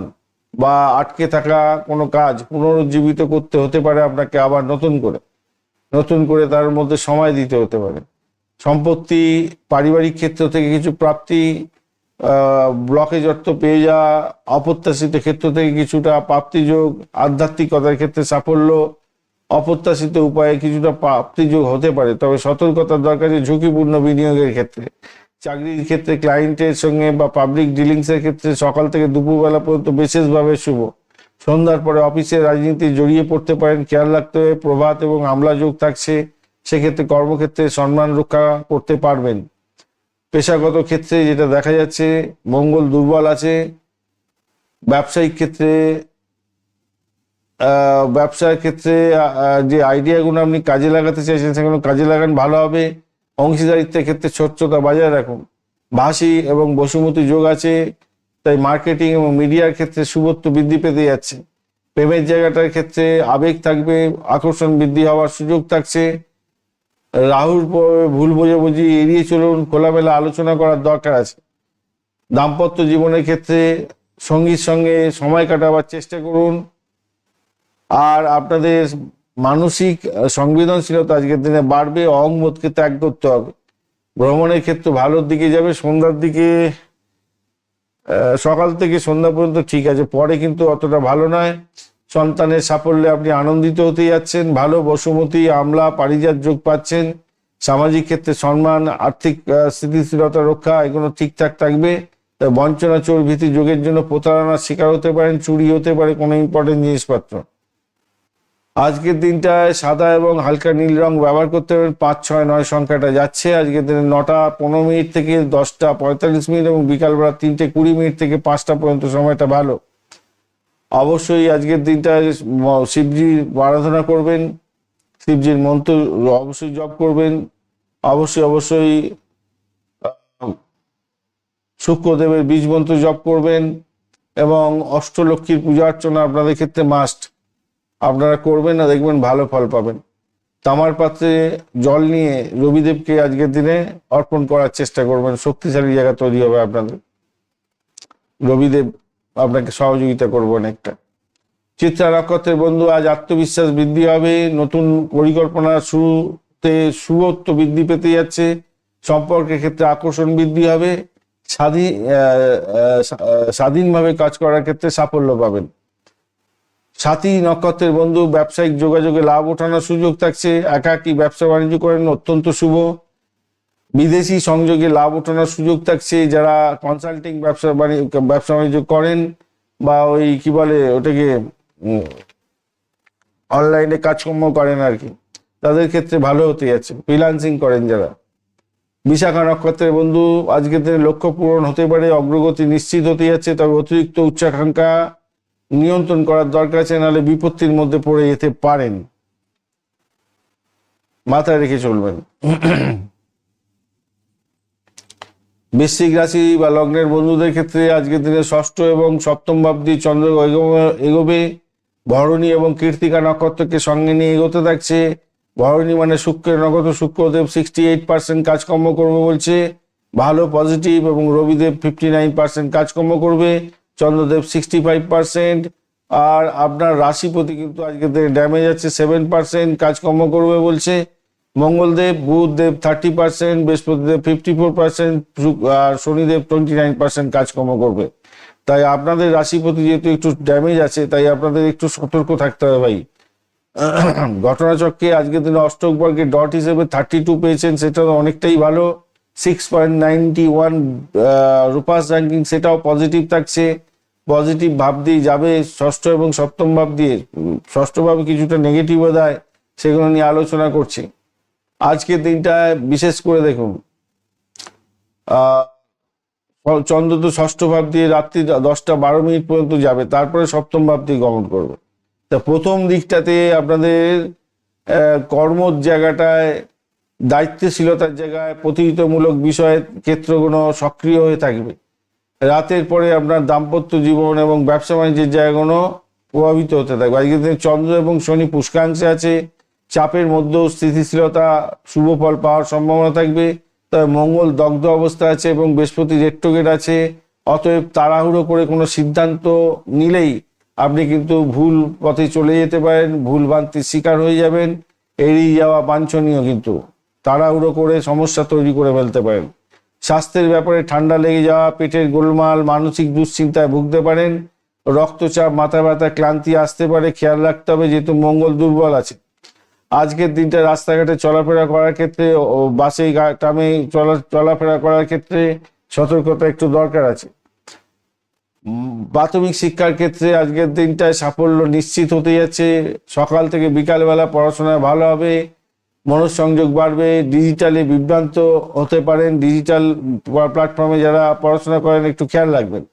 বা আটকে থাকা কোনো কাজ পুনরুজ্জীবিত করতে হতে পারে আপনাকে, আবার নতুন করে তার মধ্যে সময় দিতে হতে পারে। সম্পত্তি, পারিবারিক ক্ষেত্র থেকে কিছু প্রাপ্তি, ব্লকেজ অর্থ পেয়ে যাওয়া, অপ্রত্যাশিত ক্ষেত্র থেকে কিছুটা প্রাপ্তিযোগ, আধ্যাত্মিকতার ক্ষেত্রে সাফল্য, অপ্রত্যাশিত উপায়ে কিছুটা প্রাপ্তিযোগ হতে পারে। তবে সতর্কতার দরকার আছে ঝুঁকিপূর্ণ বিনিয়োগের ক্ষেত্রে। চাকরির ক্ষেত্রে ক্লায়েন্টের সঙ্গে বা পাবলিক ডিলিংসের ক্ষেত্রে সকাল থেকে দুপুরবেলা পর্যন্ত বিশেষভাবে শুভ। সন্ধ্যার পরে অফিসের রাজনীতি জড়িয়ে পড়তে পারেন, খেয়াল রাখতে হবে। প্রভাত এবং আমলা যোগ থাকছে, সেক্ষেত্রে কর্মক্ষেত্রে সম্মান রক্ষা করতে পারবেন। পেশাগত ক্ষেত্রে যেটা দেখা যাচ্ছে, মঙ্গল দুর্বল আছে। ব্যবসায়িক ক্ষেত্রে ব্যবসার ক্ষেত্রে যে আইডিয়াগুলো আপনি কাজে লাগাতে চাইছেন সেগুলো কাজে লাগান, ভালো হবে। অংশীদারিত্বের ক্ষেত্রে স্বচ্ছতা বজায় রাখুন। ভাসি এবং বসুমতী যোগ আছে, তাই মার্কেটিং এবং মিডিয়ার ক্ষেত্রে শুভত্ব বৃদ্ধি পেতে যাচ্ছে। প্রেমের জায়গাটার ক্ষেত্রে আবেগ থাকবে, আকর্ষণ বৃদ্ধি হওয়ার সুযোগ থাকছে। রাহুর ভুল বোঝাবুঝি এড়িয়ে চলুন, খোলামেলা আলোচনা করার দরকার আছে। দাম্পত্য জীবনের ক্ষেত্রে সঙ্গীর সঙ্গে সময় কাটাবার চেষ্টা করুন। আর আপনাদের মানসিক সংবেদনশীলতা আজকের দিনে বাড়বে, অহংবোধকে ত্যাগ করতে হবে। ভ্রমণের ক্ষেত্রে ভালোর দিকে যাবে। সন্ধ্যার দিকে, সকাল থেকে সন্ধ্যা পর্যন্ত ঠিক আছে, পরে কিন্তু অতটা ভালো নয়। সন্তানের সাফল্যে আপনি আনন্দিত হতে যাচ্ছেন, ভালো বসুমতী, আমলা, পারিজাত যোগ পাচ্ছেন। সামাজিক ক্ষেত্রে সম্মান, আর্থিক স্থিতিশীলতা রক্ষা এগুলো ঠিকঠাক থাকবে। বঞ্চনা, চোর, ভীতি যোগের জন্য প্রতারণার শিকার হতে পারেন, চুরি হতে পারে কোনো ইম্পর্টেন্ট জিনিসপত্র। আজকের দিনটায় সাদা এবং হালকা নীল রং ব্যবহার করতে পারেন। 5, 6, 9 সংখ্যাটা যাচ্ছে। আজকের দিনে 9:15 থেকে 10:45 এবং বিকালবেলা 3:20 থেকে 5টা পর্যন্ত সময়টা ভালো। অবশ্যই আজকের দিনটায় শিবজির আরাধনা করবেন, শিবজির মন্ত্র অবশ্যই জপ করবেন। অবশ্যই শুক্রদেবের বীজ মন্ত্র জপ করবেন, এবং অষ্টলক্ষ্মীর পূজা অর্চনা আপনাদের ক্ষেত্রে মাস্ট আপনারা করবেন, না দেখবেন ভালো ফল পাবেন। তামার পাত্রে জল নিয়ে রবিদেবকে আজকের দিনে অর্পণ করার চেষ্টা করবেন, শক্তিশালী জায়গা তৈরি হবে আপনাদের। রবিদেব আপনাকে সহযোগিতা করবে অনেকটা। চিত্রা নক্ষত্রের বন্ধু, আজ আত্মবিশ্বাস বৃদ্ধি হবে, নতুন পরিকল্পনা শুরুতে শুভত্ব বৃদ্ধি পেতে যাচ্ছে, সম্পর্কের ক্ষেত্রে আকর্ষণ বৃদ্ধি হবে, স্বাধীনভাবে কাজ করার ক্ষেত্রে সাফল্য পাবেন। সাথী নক্ষত্রের বন্ধু, ব্যবসায়িক যোগাযোগে লাভ ওঠানোর সুযোগ থাকছে, একাকী ব্যবসা বাণিজ্য করেন অত্যন্ত শুভ, বিদেশি সংযোগে লাভ ওঠানোর সুযোগ থাকছে, যারা কনসাল্টিং ব্যবসা বাণিজ্য করেন বা ওই কি বলে ওটাকে অনলাইনে কাজকর্ম করেন আর কি, তাদের ক্ষেত্রে ভালো হতে যাচ্ছে। ফ্রিল্যান্সিং করেন যারা। বিশাখা নক্ষত্রের বন্ধু, আজকের দিনে লক্ষ্য পূরণ হতে পারে, অগ্রগতি নিশ্চিত হতে যাচ্ছে, তবে অতিরিক্ত উচ্চাকাঙ্ক্ষা নিয়ন্ত্রণ করার দরকার আছে, নাহলে বিপত্তির মধ্যে পড়ে যেতে পারেন, মাথায় রেখে চলবেন। বৃশ্চিক রাশি বা লগ্নের বন্ধুদের ক্ষেত্রে আজকের দিনে ষষ্ঠ এবং সপ্তম ভাব দিয়ে চন্দ্র এগোবে, ভরণী এবং কৃত্তিকা নক্ষত্রকে সঙ্গে নিয়ে এগোতে থাকছে। ভরণী মানে শুক্রের নক্ষত্র, শুক্রদেব 68% কাজকর্ম করবে বলছে, ভালো পজিটিভ, এবং রবিদেব 59% কাজকর্ম করবে, চন্দ্রদেব 65%। আর আপনার রাশিপতি কিন্তু আজকের দিনে ড্যামেজ আছে, 7% কাজকর্ম করবে বলছে। মঙ্গলদেব, বুধদেব 30%, বৃহস্পতিদেব 54%, আর শনিদেব 29% কাজকর্ম করবে। তাই আপনাদের রাশিপতি যেহেতু একটু ড্যামেজ আছে, তাই আপনাদের একটু সতর্ক থাকতে হবে ভাই। ঘটনাচক্রে আজকের দিনে অষ্টক বর্গে ডট হিসেবে 32 পেয়েছেন, সেটা অনেকটাই ভালো। 6.91 রূপাস র্যাঙ্কিং, সেটাও পজিটিভ থাকছে, পজিটিভ ভাব দিয়ে যাবে। ষষ্ঠ এবং সপ্তম ভাব দিয়ে, ষষ্ঠ ভাবে কিছুটা নেগেটিভ বোধ হয়, সেগুলো নিয়ে আলোচনা করছি। আজকের দিনটা বিশেষ করে দেখুন, চন্দ্র তো ষষ্ঠ ভাব দিয়ে রাত্রি 10টা 12 মিনিট পর্যন্ত যাবে, তারপরে সপ্তম ভাব দিয়ে গমন করবে। তা প্রথম দিকটাতে আপনাদের কর্মর জায়গাটায়, দায়িত্বশীলতার জায়গায়, প্রতিযোগিতামূলক বিষয়ের ক্ষেত্রগুলো সক্রিয় হয়ে থাকবে। রাতের পরে আপনার দাম্পত্য জীবন এবং ব্যবসা বাণিজ্যের জায়গাগুলো প্রভাবিত হতে থাকবে। আজকের দিনে চন্দ্র এবং শনি পুষ্কাংশে আছে, চাপের মধ্যেও স্থিতিশীলতা শুভ ফল পাওয়ার সম্ভাবনা থাকবে। তবে মঙ্গল দগ্ধ অবস্থা আছে এবং বৃহস্পতি রেট্রোগেট আছে, অতএব তাড়াহুড়ো করে কোনো সিদ্ধান্ত নিলেই আপনি কিন্তু ভুল পথে চলে যেতে পারেন, ভুল ভ্রান্তির শিকার হয়ে যাবেন। এড়িয়ে যাওয়া বাঞ্ছনীয়, কিন্তু তাড়াহুড়ো করে সমস্যা তৈরি করে ফেলতে পারেন। স্বাস্থ্যের ব্যাপারে ঠান্ডা লেগে যাওয়া, পেটের গোলমাল, মানসিক দুশ্চিন্তায় ভুগতে পারেন, রক্তচাপ, মাথা ব্যথা, ক্লান্তি আসতে পারে, খেয়াল রাখতে হবে যেহেতু মঙ্গল দুর্বল আছে। আজকের দিনটা রাস্তাঘাটে চলাফেরা করার ক্ষেত্রে, বাসে ট্রামে চলাফেরা করার ক্ষেত্রে সতর্কতা একটু দরকার আছে। প্রাথমিক শিক্ষার ক্ষেত্রে আজকের দিনটায় সাফল্য নিশ্চিত হতে যাচ্ছে, সকাল থেকে বিকালবেলা পড়াশোনায় ভালো হবে, মনঃসংযোগ বাড়বে, ডিজিটালি বিভ্রান্ত হতে পারেন, ডিজিটাল প্ল্যাটফর্মে যারা পড়াশোনা করেন একটু খেয়াল রাখবেন।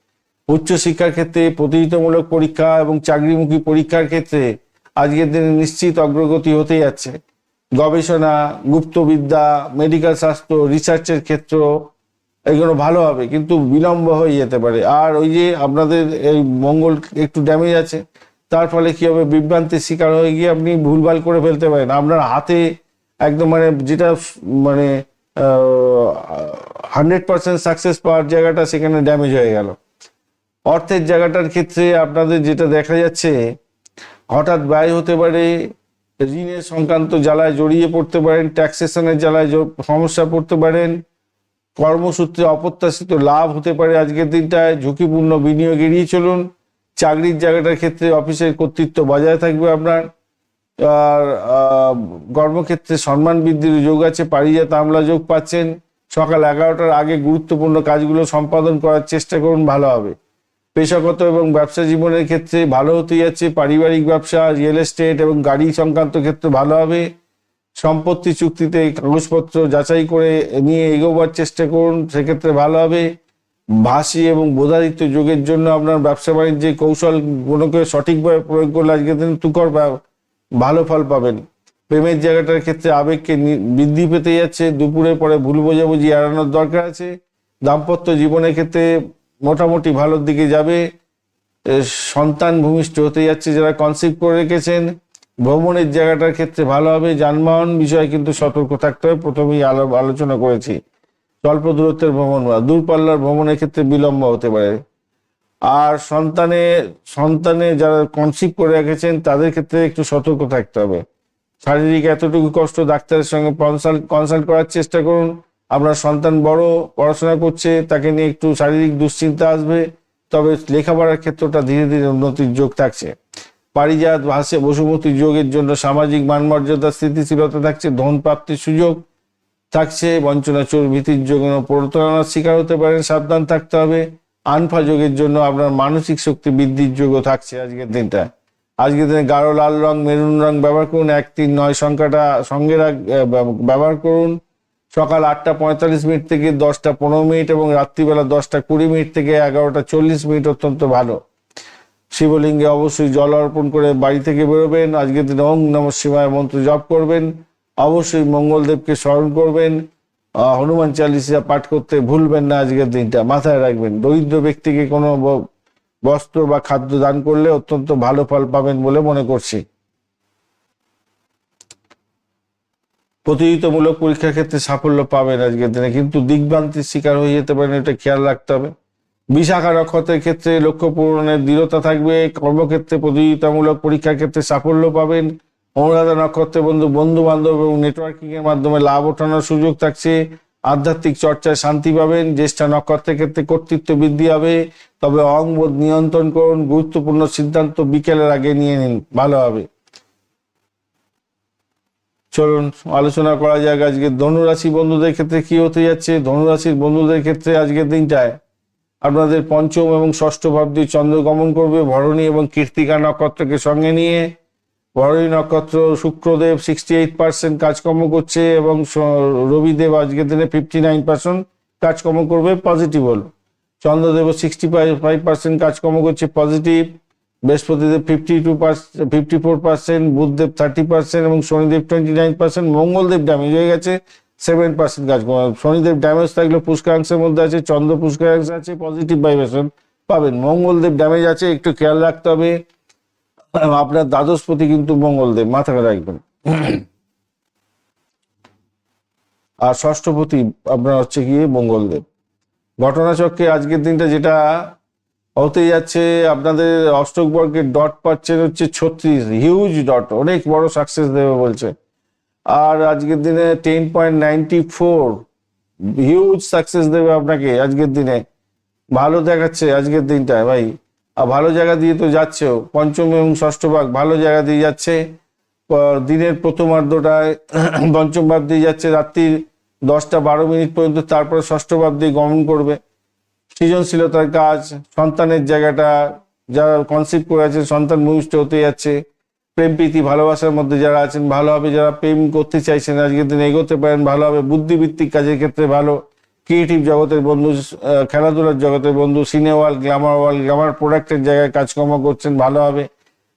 উচ্চশিক্ষার ক্ষেত্রে প্রতিযোগিতামূলক পরীক্ষা এবং চাকরিমুখী পরীক্ষার ক্ষেত্রে আজকের দিনে নিশ্চিত অগ্রগতি হতে যাচ্ছে। গবেষণা, গুপ্তবিদ্যা, মেডিকেল স্বাস্থ্য, রিসার্চের ক্ষেত্র, এগুলো ভালো হবে, কিন্তু বিলম্ব হয়ে যেতে পারে। আর ওই যে আপনাদের এই মঙ্গল একটু ড্যামেজ আছে, তার ফলে কি হবে, বিভ্রান্তির শিকার হয়ে গিয়ে আপনি ভুলভাল করে ফেলতে পারেন। আপনার হাতে একদম মানে যেটা মানে 100% সাকসেস পাওয়ার জায়গাটা, সেখানে ড্যামেজ হয়ে গেল। অর্থের জায়গাটার ক্ষেত্রে আপনাদের যেটা দেখা যাচ্ছে, হঠাৎ ব্যয় হতে পারে, ঋণের সংক্রান্ত জ্বালায় জড়িয়ে পড়তে পারেন, ট্যাক্সেশনের জ্বালায় সমস্যা পড়তে পারেন, কর্মসূত্রে অপ্রত্যাশিত লাভ হতে পারে। আজকের দিনটায় ঝুঁকিপূর্ণ বিনিয়োগ এড়িয়ে চলুন। চাকরির জায়গাটার ক্ষেত্রে অফিসের কর্তৃত্ব বজায় থাকবে আপনার। আর কর্মক্ষেত্রে সম্মান বৃদ্ধির যোগ আছে, পারিজাত আমলা যোগ পাচ্ছেন। সকাল 11টার আগে গুরুত্বপূর্ণ কাজগুলো সম্পাদন করার চেষ্টা করুন, ভালো হবে। পেশাগত এবং ব্যবসা জীবনের ক্ষেত্রে ভালো হতে যাচ্ছে, পারিবারিক ব্যবসা, রিয়েল এস্টেট এবং গাড়ি সংক্রান্ত ক্ষেত্রে ভালো হবে। সম্পত্তি চুক্তিতে কাগজপত্র যাচাই করে নিয়ে এগোবার চেষ্টা করুন, সেক্ষেত্রে ভালো হবে। ভাষী এবং বোধাদিত্য যোগের জন্য আপনার ব্যবসা বাণিজ্যে কৌশলগুলোকে সঠিকভাবে প্রয়োগ করলে আজকের দিন তুখর ভালো ফল পাবেন। প্রেমের জায়গাটার ক্ষেত্রে আবেগকে বৃদ্ধি পেতে যাচ্ছে, দুপুরের পরে ভুল বোঝাবুঝি এড়ানোর দরকার আছে। দাম্পত্য জীবনের ক্ষেত্রে মোটামুটি ভালোর দিকে যাবে। সন্তান ভূমিষ্ঠ হতে যাচ্ছে, যারা কনসিভ করে রেখেছেন ভ্রমণের জায়গাটার ক্ষেত্রে ভালো হবে। যানবাহন বিষয়ে কিন্তু সতর্ক থাকতে হবে, প্রথমেই আলোচনা করেছি। স্বল্প দূরত্বের ভ্রমণ বা দূরপাল্লার ভ্রমণের ক্ষেত্রে বিলম্ব হতে পারে। আর সন্তানে যারা কনসিভ করে রেখেছেন তাদের ক্ষেত্রে একটু সতর্ক থাকতে হবে। শারীরিক এতটুকু কষ্ট ডাক্তারের সঙ্গে কনসাল্ট করার চেষ্টা করুন। আপনার সন্তান বড়, পড়াশোনা করছে, তাকে নিয়ে একটু শারীরিক দুশ্চিন্তা আসবে, তবে লেখাপড়ার ক্ষেত্রটা ধীরে ধীরে উন্নতির যোগ থাকছে। পারিজাত ভাষে বসুমতী যোগের জন্য সামাজিক মানমর্যাদা স্থিতিশীলতা থাকছে, ধন প্রাপ্তির সুযোগ থাকছে। বঞ্চনা চোর ভীতির যোগ প্রতারণার শিকার হতে পারেন, সাবধান থাকতে হবে। আনফা যোগের জন্য আপনার মানসিক শক্তি বৃদ্ধির যোগও থাকছে আজকের দিনটা। আজকের দিনে গাঢ় লাল রং, মেরুন রং ব্যবহার করুন। 139 সংখ্যাটা সঙ্গে ব্যবহার করুন। সকাল 8টা 45 থেকে 10টা 15 এবং রাত্রিবেলা 10টা 20 থেকে 11টা 40 অত্যন্ত ভালো। শিবলিঙ্গে অবশ্যই জল অর্পণ করে বাড়ি থেকে বেরোবেন। আজকের দিনে ওং নমঃ শিবায় মন্ত্র জপ করবেন। অবশ্যই মঙ্গলদেবকে স্মরণ করবেন। হনুমান চালিসা পাঠ করতে ভুলবেন না। আজকের দিনটা মাথায় রাখবেন। দরিদ্র ব্যক্তিকে কোনো বস্ত্র বা খাদ্য দান করলে অত্যন্ত ভালো ফল পাবেন বলে মনে করছি। প্রতিযোগিতামূলক পরীক্ষার ক্ষেত্রে সাফল্য পাবেন আজকের দিনে, কিন্তু দিগ্ভ্রান্তির শিকার হয়ে যেতে পারেন, এটা খেয়াল রাখতে হবে। বিশাখা নক্ষত্রের ক্ষেত্রে লক্ষ্য পূরণের দৃঢ়তা থাকবে। কর্মক্ষেত্রে প্রতিযোগিতামূলক পরীক্ষার ক্ষেত্রে সাফল্য পাবেন। অনুরাধা নক্ষত্রের বন্ধু বান্ধব এবং নেটওয়ার্কিং এর মাধ্যমে লাভ ওঠানোর সুযোগ থাকছে। আধ্যাত্মিক চর্চায় শান্তি পাবেন। জ্যেষ্ঠা নক্ষত্রের ক্ষেত্রে কর্তৃত্ব বৃদ্ধি হবে, তবে অহংবোধ নিয়ন্ত্রণ করুন। গুরুত্বপূর্ণ সিদ্ধান্ত বিকেলের আগে নিয়ে নিন, ভালো হবে। চলুন আলোচনা করা যাক আজকে ধনুরাশি বন্ধুদের ক্ষেত্রে কি হতে যাচ্ছে। ধনুরাশির বন্ধুদের ক্ষেত্রে আজকের দিনটায় আপনাদের পঞ্চম এবং ষষ্ঠ ভাব দিয়ে চন্দ্র গমন করবে ভরণী এবং কৃত্তিকা নক্ষত্রকে সঙ্গে নিয়ে। ভরণী নক্ষত্র শুক্রদেব 68% কাজকর্ম করছে এবং রবিদেব আজকের দিনে 59% কাজকর্ম করবে, পজিটিভ হল। চন্দ্রদেব 65% কাজকর্ম করছে, পজিটিভ। বৃহস্পতিদেব 54%, বুধদেব 30% এবং শনিদেব 29%। মঙ্গলদেব ড্যামেজ হয়ে গেছে, 7% কাজ করবে। শনিদেব ড্যামেজ থাকলে পুষ্করাংশের মধ্যে আছে, চন্দ্র পুষ্করাংশে আছে, পজিটিভ ভাইব্রেশন পাবেন। মঙ্গলদেব ড্যামেজ আছে, একটু খেয়াল রাখতে হবে। আপনার দ্বাদশপতি কিন্তু মঙ্গলদেব, মাথায় রাখবেন। আর ষষ্ঠপতি আপনার হচ্ছে গিয়ে মঙ্গলদেব। ঘটনাচক্রে আজকের দিনটা যেটা হতে যাচ্ছে, আপনাদের অষ্টক বর্গের ডট পাচ্ছেন হচ্ছে 36, হিউজ ডট, অনেক বড় সাকসেস দেবে বলছে। আর আজকের দিনে 10.94, হিউজ সাকসেস দেবে আপনাকে আজকের দিনে, ভালো দেখাচ্ছে আজকের দিনটায় ভাই। আর ভালো জায়গা দিয়ে তো যাচ্ছেও, পঞ্চম এবং ষষ্ঠ ভাগ ভালো জায়গা দিয়ে যাচ্ছে। দিনের প্রথমার্ধটায় পঞ্চম ভাব দিয়ে যাচ্ছে, রাত্রির 10টা 12 পর্যন্ত, তারপরে ষষ্ঠ ভাব দিয়ে গমন করবে। সৃজনশীলতার কাজ, সন্তানের জায়গাটা, যারা কনসিভ করে আছে সন্তান ভূমিষ্ঠ হতে যাচ্ছে। প্রেম প্রীতি ভালোবাসার মধ্যে যারা আছেন ভালো হবে। যারা প্রেম করতে চাইছেন আজকের দিনে এগোতে পারেন, ভালো হবে। বুদ্ধিভিত্তিক কাজের ক্ষেত্রে ভালো। ক্রিয়েটিভ জগতের বন্ধু, খেলাধুলার জগতের বন্ধু, সিনে ওয়ার্ল্ড, গ্ল্যামার প্রোডাক্টের জায়গায় কাজকর্ম করছেন, ভালো হবে।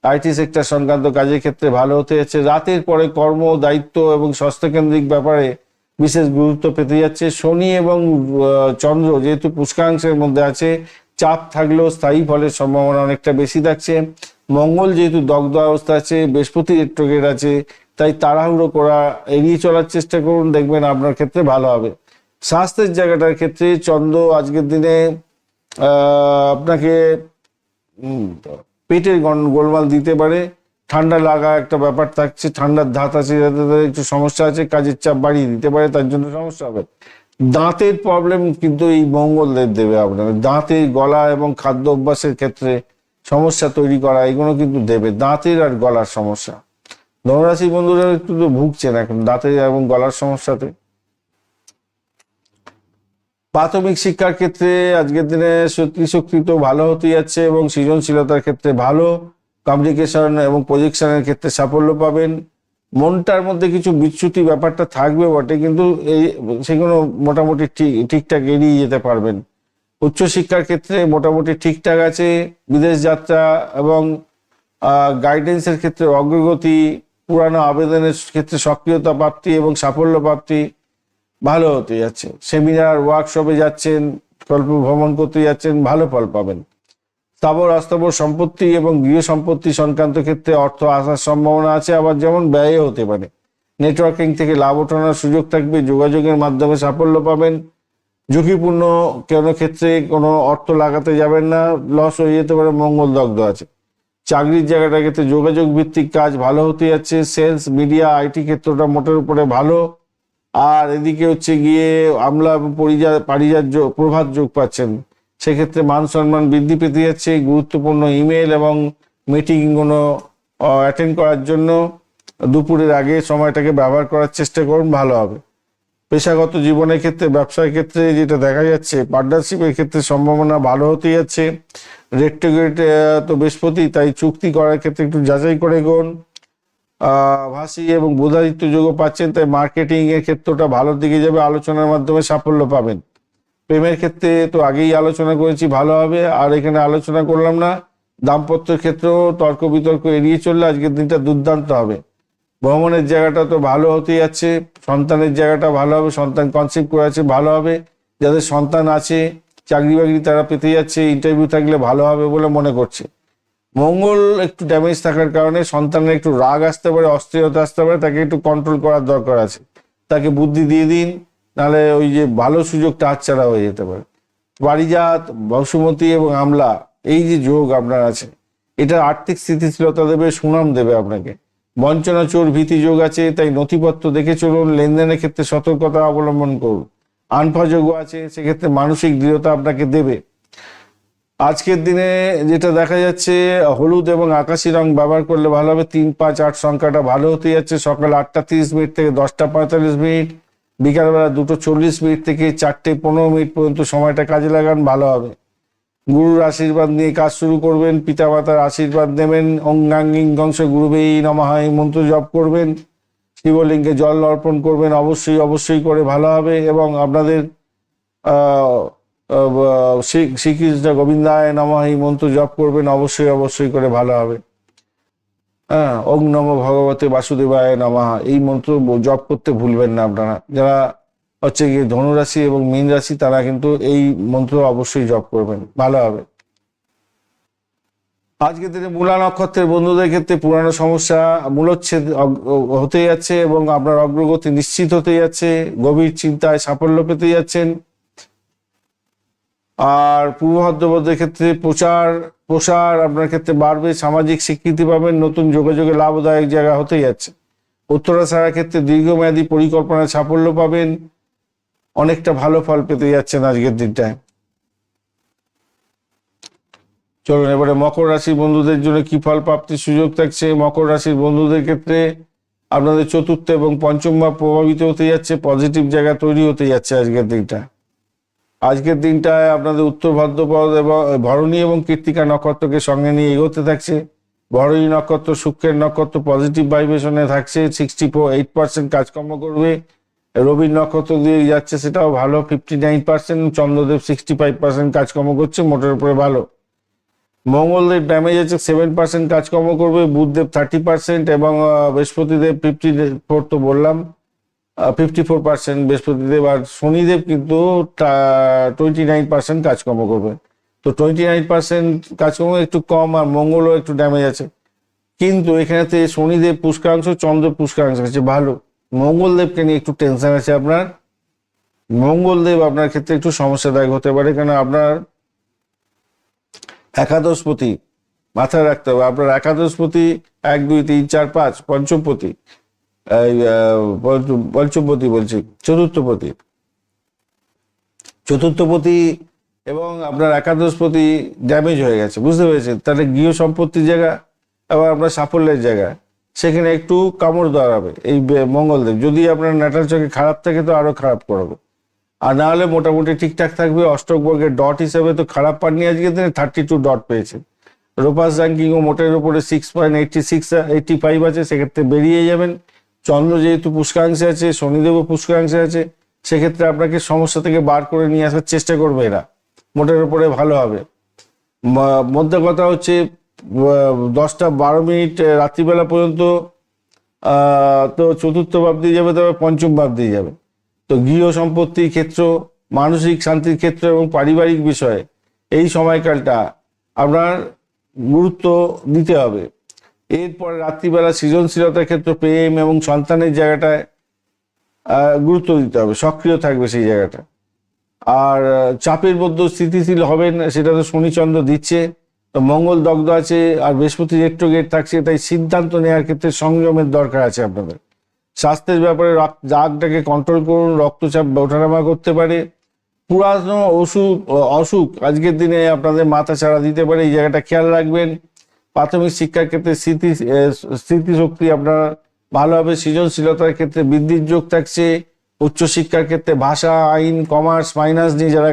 আইটি সেক্টর সংক্রান্ত কাজের ক্ষেত্রে ভালো হতে যাচ্ছে। রাতের পরে কর্ম, দায়িত্ব এবং স্বাস্থ্যকেন্দ্রিক ব্যাপারে বিশেষ গুরুত্ব পেতে যাচ্ছে। শনি এবং চন্দ্র যেহেতু পুষ্করাংশের মধ্যে আছে, চাপ থাকলেও স্থায়ী ফলের সম্ভাবনা অনেকটা বেশি থাকছে। মঙ্গল যেহেতু দগ্ধ অবস্থা আছে, বৃহস্পতি রেট্রোগেট আছে, তাই তাড়াহুড়ো করা এড়িয়ে চলার চেষ্টা করুন, দেখবেন আপনার ক্ষেত্রে ভালো হবে। স্বাস্থ্যের জায়গাটার ক্ষেত্রে চন্দ্র আজকের দিনে আপনাকে পেটের গোলমাল দিতে পারে। ঠান্ডা লাগা একটা ব্যাপার থাকছে, ঠান্ডার ধাত আছে, যাতে একটু সমস্যা আছে, কাজের চাপ বাড়িয়ে দিতে পারে, তার জন্য সমস্যা হবে। দাঁতের প্রবলেম কিন্তু এই মঙ্গলদেব দেবে আপনাদের। দাঁতের, গলা এবং খাদ্য অভ্যাসের ক্ষেত্রে সমস্যা তৈরি করা, এগুলো কিন্তু দেবে, দাঁতের আর গলার সমস্যা। ধনুরাশি বন্ধুরা একটু তো ভুগছেন এখন দাঁতের এবং গলার সমস্যাতে। প্রাথমিক শিক্ষার ক্ষেত্রে আজকের দিনে শক্তি তো ভালো হতে যাচ্ছে এবং সৃজনশীলতার ক্ষেত্রে ভালো। কমিউনিকেশন এবং প্রজেকশনের ক্ষেত্রে সাফল্য পাবেন। মনটার মধ্যে কিছু বিচ্যুতি ব্যাপারটা থাকবে বটে, কিন্তু সেগুলো মোটামুটি ঠিকঠাক এড়িয়ে যেতে পারবেন। উচ্চশিক্ষার ক্ষেত্রে মোটামুটি ঠিকঠাক আছে। বিদেশ যাত্রা এবং গাইডেন্সের ক্ষেত্রে অগ্রগতি, পুরানো আবেদনের ক্ষেত্রে সক্রিয়তা প্রাপ্তি এবং সাফল্য প্রাপ্তি ভালো হতে যাচ্ছে। সেমিনার, ওয়ার্কশপে যাচ্ছেন, স্বল্প ভ্রমণ করতে যাচ্ছেন, ভালো ফল পাবেন। স্থাবর অস্থাবর সম্পত্তি এবং গৃহ সম্পত্তি সংক্রান্ত ক্ষেত্রে অর্থ আসার সম্ভাবনা আছে, আবার যেমন ব্যয় হতে পারে। নেটওয়ার্কিং থেকে লাভ ওঠানোর সুযোগ থাকবে, যোগাযোগের মাধ্যমে সাফল্য পাবেন। ঝুঁকিপূর্ণ কোনো ক্ষেত্রে কোনো অর্থ লাগাতে যাবেন না, লস হয়ে যেতে পারে, মঙ্গল দগ্ধ আছে। চাকরির জায়গাটা ক্ষেত্রে যোগাযোগ ভিত্তিক কাজ ভালো হতে যাচ্ছে, সেলস মিডিয়া আইটি ক্ষেত্রটা মোটের উপরে ভালো। আর এদিকে হচ্ছে গিয়ে আমলা পারিজাত প্রভাত যোগ পাচ্ছেন, সেক্ষেত্রে মান সম্মান বৃদ্ধি পেতে যাচ্ছে। গুরুত্বপূর্ণ ইমেল এবং মিটিংগুলো অ্যাটেন্ড করার জন্য দুপুরের আগে সময়টাকে ব্যবহার করার চেষ্টা করুন, ভালো হবে। পেশাগত জীবনের ক্ষেত্রে, ব্যবসার ক্ষেত্রে যেটা দেখা যাচ্ছে, পার্টনারশিপের ক্ষেত্রে সম্ভাবনা ভালো হতে যাচ্ছে। রেট্রোগ্রেড তো বৃহস্পতি, তাই চুক্তি করার ক্ষেত্রে একটু যাচাই করে এগোন। ভাসি এবং বোধাদিত্য যোগও পাচ্ছেন, তাই মার্কেটিং এর ক্ষেত্রটা ভালোর দিকে যাবে, আলোচনার মাধ্যমে সাফল্য পাবেন। প্রেমের ক্ষেত্রে তো আগেই আলোচনা করেছি, ভালো হবে, আর এখানে আলোচনা করলাম না। দাম্পত্যের ক্ষেত্রেও তর্ক বিতর্ক এড়িয়ে চললে আজকের দিনটা দুর্দান্ত হবে। ভ্রমণের জায়গাটা তো ভালো হতে যাচ্ছে, সন্তানের জায়গাটা ভালো হবে, সন্তান কনসিভ করে আছে, ভালো হবে। যাদের সন্তান আছে, চাকরি বাকরি তারা পেতে যাচ্ছে, ইন্টারভিউ থাকলে ভালো হবে বলে মনে করছে। মঙ্গল একটু ড্যামেজ থাকার কারণে সন্তানের একটু রাগ আসতে পারে, অস্থিরতা আসতে পারে, তাকে একটু কন্ট্রোল করার দরকার আছে। তাকে বুদ্ধি দিয়ে দিন, নাহলে ওই যে ভালো সুযোগটা হাতছাড়া হয়ে যেতে পারে। পারিজাত, বসুমতী এবং আমলা, এই যে যোগ আপনার আছে, এটা আর্থিক স্থিতিশীলতা দেবে, সুনাম দেবে আপনাকে। বঞ্চনা চোর ভীতি যোগ আছে, তাই নথিপত্র দেখে চলুন। লেনদেনের ক্ষেত্রে সতর্কতা অবলম্বন করুন। আনফা যোগ আছে, সেক্ষেত্রে মানসিক দৃঢ়তা আপনাকে দেবে। আজকের দিনে যেটা দেখা যাচ্ছে, হলুদ এবং আকাশি রং ব্যবহার করলে ভালো হবে। 3, 5, 8 সংখ্যাটা ভালো হতে যাচ্ছে। সকাল 8:30 থেকে 10:45, বিকালবেলা 2:40 থেকে 4:15 পর্যন্ত সময়টা কাজে লাগান, ভালো হবে। গুরুর আশীর্বাদ নিয়ে কাজ শুরু করবেন, পিতামাতার আশীর্বাদ নেবেন। অঙ্গাঙ্গিং গংশ গুরুবেই নমঃ এই মন্ত্র জপ করবেন, শিবলিঙ্গে জল অর্পণ করবেন, অবশ্যই করে ভালো হবে। এবং আপনাদের শ্রীকৃষ্ণ গোবিন্দায় নমঃ এই মন্ত্র জপ করবেন, অবশ্যই করে ভালো হবে। হ্যাঁ, ওং নমো ভগবতে বাসুদেবায় নমঃ এই মন্ত্র জপ করতে ভুলবেন না আপনারা। যারা হচ্ছে গিয়ে ধনুরাশি এবং মীন রাশি, তারা কিন্তু এই মন্ত্র অবশ্যই জপ করবেন, ভালো হবে। আজকের দিনে মূলা নক্ষত্রের বন্ধুদের ক্ষেত্রে পুরানো সমস্যা মূলচ্ছেদ হতে যাচ্ছে এবং আপনার অগ্রগতি নিশ্চিত হতে যাচ্ছে। গভীর চিন্তায় সাফল্য পেতে যাচ্ছেন। আর পূর্ব ভাদ্রপদের ক্ষেত্রে প্রসার আপনার ক্ষেত্রে বাড়বে, সামাজিক স্বীকৃতি পাবেন, নতুন যোগাযোগে লাভদায়ক জায়গা হতে যাচ্ছে। উত্তরাষাঢ়ার ক্ষেত্রে দীর্ঘমেয়াদী পরিকল্পনায় সাফল্য পাবেন, অনেকটা ভালো ফল পেতে যাচ্ছেন আজকের দিনটায়। চলুন এবারে মকর রাশির বন্ধুদের জন্য কি ফল প্রাপ্তির সুযোগ থাকছে। মকর রাশির বন্ধুদের ক্ষেত্রে আপনাদের চতুর্থ এবং পঞ্চম ভাব প্রভাবিত হতে যাচ্ছে, পজিটিভ জায়গা তৈরি হতে যাচ্ছে আজকের দিনটা। আজকের দিনটায় আপনাদের উত্তর ভাদ্রপদ এবং ভরণী এবং কৃত্তিকা নক্ষত্রকে সঙ্গে নিয়ে এগোতে থাকছে। ভরণী নক্ষত্র শুক্রের নক্ষত্র, পজিটিভ ভাইব্রেশনে থাকছে, 68% কাজকর্ম করবে। রবির নক্ষত্র দিয়ে যাচ্ছে, সেটাও ভালো, 59%। চন্দ্রদেব 65% কাজকর্ম করছে, মোটের উপরে ভালো। মঙ্গলদেব ড্যামেজ আছে, 7% কাজকর্ম করবে। বুধদেব 30% এবং বৃহস্পতিদেব 54, তো বললাম 54% বৃহস্পতিদেব। আর শনিদেব কিন্তু 29% কাজকর্ম করবে। তো 29% কাজকর্ম একটু কম, আর মঙ্গলও একটু ড্যামেজ আছে। কিন্তু এখানেতে শনিদেব পুষ্করাংশ, চন্দ্র পুষ্করাংশ আছে, ভালো। মঙ্গলদেবকে নিয়ে একটু টেনশন আছে আপনার। মঙ্গলদেব আপনার ক্ষেত্রে একটু সমস্যাদায়ক হতে পারে, কারণ আপনার একাদশপতি, মাথায় রাখতে হবে আপনার একাদশপতি 1, 2, 3, 4, 5 পঞ্চমপতি, পঞ্চমপতি বলছি, চতুর্থপতি এবং আপনার একাদশপতি ড্যামেজ হয়ে গেছে, বুঝতে পেরেছেন? তাহলে গৃহ সম্পত্তির জায়গা এবং আপনার সাফল্যের জায়গা, সেখানে একটু কামড় দেওয়া হবে এই মঙ্গলদেব। যদি আপনার ন্যাটাল চোখে খারাপ থাকে তো আরো খারাপ করাবে, আর না হলে মোটামুটি ঠিকঠাক থাকবে। অষ্টক বর্গের ডট হিসেবে তো খারাপ পাননি আজকের দিনে, 32 ডট পেয়েছে। রোপাস র্যাঙ্কিং ও মোটের উপরে 6.86-85 আছে, সেক্ষেত্রে বেরিয়ে যাবেন। চন্দ্র যেহেতু পুষ্করাংশে আছে, শনিদেবও পুষ্করাংশে আছে, সেক্ষেত্রে আপনাকে সমস্যা থেকে বার করে নিয়ে আসার চেষ্টা করবে এরা, মোটের উপরে ভালো হবে। মধ্যে কথা হচ্ছে 10:12 রাত্রিবেলা পর্যন্ত তো চতুর্থ ভাব দিয়ে যাবে, তবে পঞ্চম ভাব দিয়ে যাবে। তো গৃহ সম্পত্তির ক্ষেত্র, মানসিক শান্তির ক্ষেত্র এবং পারিবারিক বিষয়ে এই সময়কালটা আপনার গুরুত্ব দিতে হবে। এরপরে রাত্রিবেলা সৃজনশীলতার ক্ষেত্রে প্রেম এবং সন্তানের জায়গাটায় গুরুত্ব দিতে হবে, সক্রিয় থাকবে সেই জায়গাটা। আর চাপের মধ্যে স্থিতিশীল হবেন, সেটা তো শনিচন্দ্র দিচ্ছে, তো মঙ্গল দগ্ধ আছে আর বৃহস্পতি রেট্রোগেট থাকছে, তাই সিদ্ধান্ত নেওয়ার ক্ষেত্রে সংযমের দরকার আছে আপনাদের। স্বাস্থ্যের ব্যাপারে রাগটাকে কন্ট্রোল করুন, রক্তচাপ ওঠানামা করতে পারে। পুরানো অসুখ আজকের দিনে আপনাদের মাথা ছাড়া দিতে পারে, এই জায়গাটা খেয়াল রাখবেন। প্রাথমিক শিক্ষার ক্ষেত্রে স্মৃতিশক্তি আপনার ভালো হবে, সৃজনশীলতার ক্ষেত্রে বৃদ্ধির যোগ থাকছে। উচ্চশিক্ষার ক্ষেত্রে ভাষা, আইন, কমার্স, ফাইন্যান্স নিয়ে যারা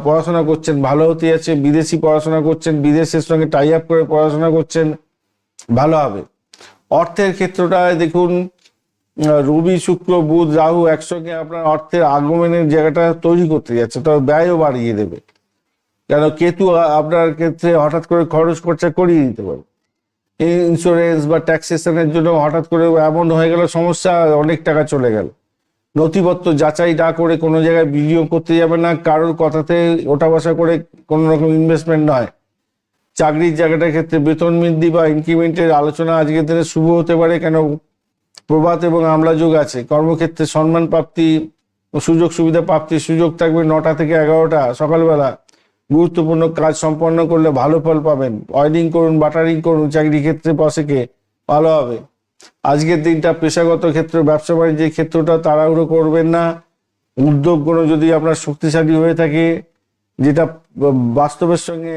পড়াশোনা করছেন ভালো হতে আছে। বিদেশি পড়াশোনা করছেন, বিদেশের সঙ্গে টাই আপ করে পড়াশোনা করছেন, ভালো হবে। অর্থের ক্ষেত্রটায় দেখুন, রবি, শুক্র, বুধ, রাহু একসঙ্গে আপনার অর্থের আগমনের জায়গাটা তৈরি করতে যাচ্ছে, তবে ব্যয়ও বাড়িয়ে দেবে। কেন কেতু আপনার ক্ষেত্রে হঠাৎ করে খরচ খরচা করিয়ে দিতে পারে। ইন্স্যুরেন্স বা ট্যাক্সেশনের জন্য হঠাৎ করে এমন হয়ে গেল সমস্যা, অনেক টাকা চলে গেল। নথিপত্র যাচাই না করে কোনো জায়গায় বিনিয়োগ করতে যাবে না, কারোর কথাতে ওঠা বসা করে কোনো রকম ইনভেস্টমেন্ট নয়। চাকরির জায়গাটার ক্ষেত্রে বেতন বৃদ্ধি বা ইনক্রিমেন্টের আলোচনা আজকের দিনে শুভ হতে পারে, কেন প্রভাত এবং আমলা যোগ আছে। কর্মক্ষেত্রে সম্মান প্রাপ্তি ও সুযোগ সুবিধা প্রাপ্তির সুযোগ থাকবে 9টা থেকে 11টা সকালবেলা। গুরুত্বপূর্ণ কাজ সম্পন্ন করলে ভালো ফল পাবেন। অয়েলিং করুন, বাটারিং করুন, চাকরি ক্ষেত্রে বসেকে ভালো হবে। আজকের দিনটা পেশাগত ক্ষেত্রে, ব্যবসা বাণিজ্যের ক্ষেত্রটা তাড়াহুড়ো করবেন না। উদ্যোগগুলো যদি আপনার শক্তিশালী হয়ে থাকে, যেটা বাস্তবের সঙ্গে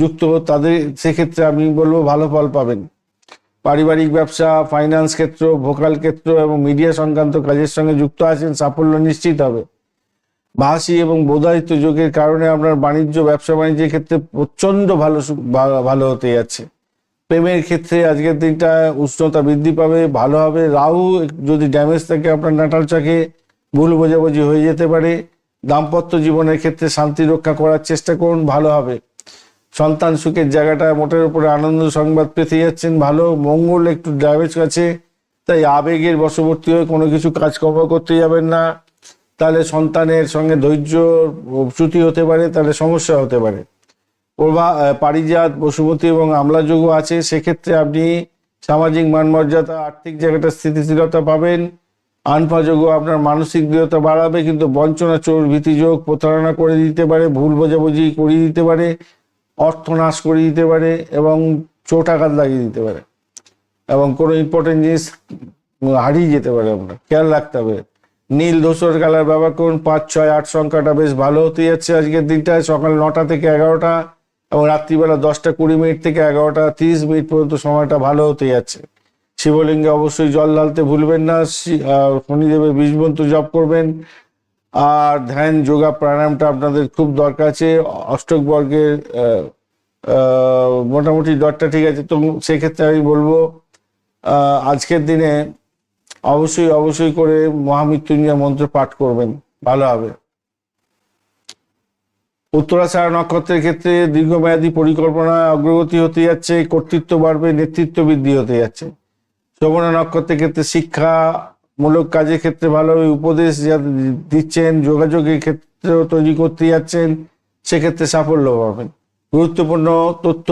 যুক্ত, তাদের সেক্ষেত্রে আমি বলবো ভালো ফল পাবেন। পারিবারিক ব্যবসা, ফাইন্যান্স ক্ষেত্র, ভোকাল ক্ষেত্র এবং মিডিয়া সংক্রান্ত কাজের সঙ্গে যুক্ত আছেন, সাফল্য নিশ্চিত হবে। ভাষী এবং বোধায়িত্ব যোগের কারণে আপনার বাণিজ্য, ব্যবসা বাণিজ্যের ক্ষেত্রে প্রচন্ড ভালো হতে যাচ্ছে। প্রেমের ক্ষেত্রে আজকের দিনটা উষ্ণতা বৃদ্ধি পাবে, ভালো হবে। রাহু যদি ড্যামেজ থাকে আপনার নাটাল চাকে, ভুল বোঝাবুঝি হয়ে যেতে পারে। দাম্পত্য জীবনের ক্ষেত্রে শান্তি রক্ষা করার চেষ্টা করুন, ভালো হবে। সন্তান সুখের জায়গাটা মোটের উপরে আনন্দ সংবাদ পেতে যাচ্ছেন, ভালো। মঙ্গল একটু ড্যামেজ আছে, তাই আবেগের বশবর্তী হয়ে কোনো কিছু কাজকর্ম করতে যাবেন না, তাহলে সন্তানের সঙ্গে ধৈর্য চ্যুতি হতে পারে, তাহলে সমস্যা হতে পারে। পারিজাত, বসুমতী এবং আমলা যোগ আছে, সেক্ষেত্রে আপনি সামাজিক মান মর্যাদা, আর্থিক জায়গাটা স্থিতিশীলতা পাবেন। আনফা যোগ আপনার মানসিক দৃঢ়তা বাড়াবে, কিন্তু বঞ্চনা, চোর, ভীতি যোগ প্রতারণা করে দিতে পারে, ভুল বোঝাবুঝি করিয়ে দিতে পারে, অর্থ নাশ করে দিতে পারে এবং চোট আঘাত লাগিয়ে দিতে পারে, এবং কোনো ইম্পর্টেন্ট জিনিস হারিয়ে যেতে পারে, আপনার খেয়াল রাখতে হবে। নীল ধূসর কালার ব্যবহার করুন। 5, 6, 8 সংখ্যাটা বেশ ভালো হতে যাচ্ছে আজকের দিনটায়। সকাল 9টা থেকে 11টা এবং রাত্রিবেলা 10টা 20 মিনিট থেকে 11টা 30 মিনিট পর্যন্ত সময়টা ভালো হতে যাচ্ছে। শিবলিঙ্গে অবশ্যই জল ঢালতে ভুলবেন না। শনিদেবের বীজ মন্ত্র জপ করবেন। আর ধ্যান, যোগা, প্রাণায়ামটা আপনাদের খুব দরকার আছে। অষ্টক বর্গের মোটামুটি দরটা ঠিক আছে, তো সেক্ষেত্রে আমি বলবো আজকের দিনে অবশ্যই করে মহামৃত্যুঞ্জয় মন্ত্র পাঠ করবেন, ভালো হবে। উত্তরাষাঢ়া নক্ষত্রের ক্ষেত্রে দীর্ঘমেয়াদী পরিকল্পনা অগ্রগতি হতে যাচ্ছে, কর্তৃত্ব বাড়বে, নেতৃত্ব বৃদ্ধি হতে যাচ্ছে। শ্রবণা নক্ষত্রের ক্ষেত্রে শিক্ষামূলক কাজের ক্ষেত্রে ভালোভাবে উপদেশ দিচ্ছেন, যোগাযোগের ক্ষেত্রেও তৈরি করতে যাচ্ছেন, সেক্ষেত্রে সাফল্য পাবেন। গুরুত্বপূর্ণ তথ্য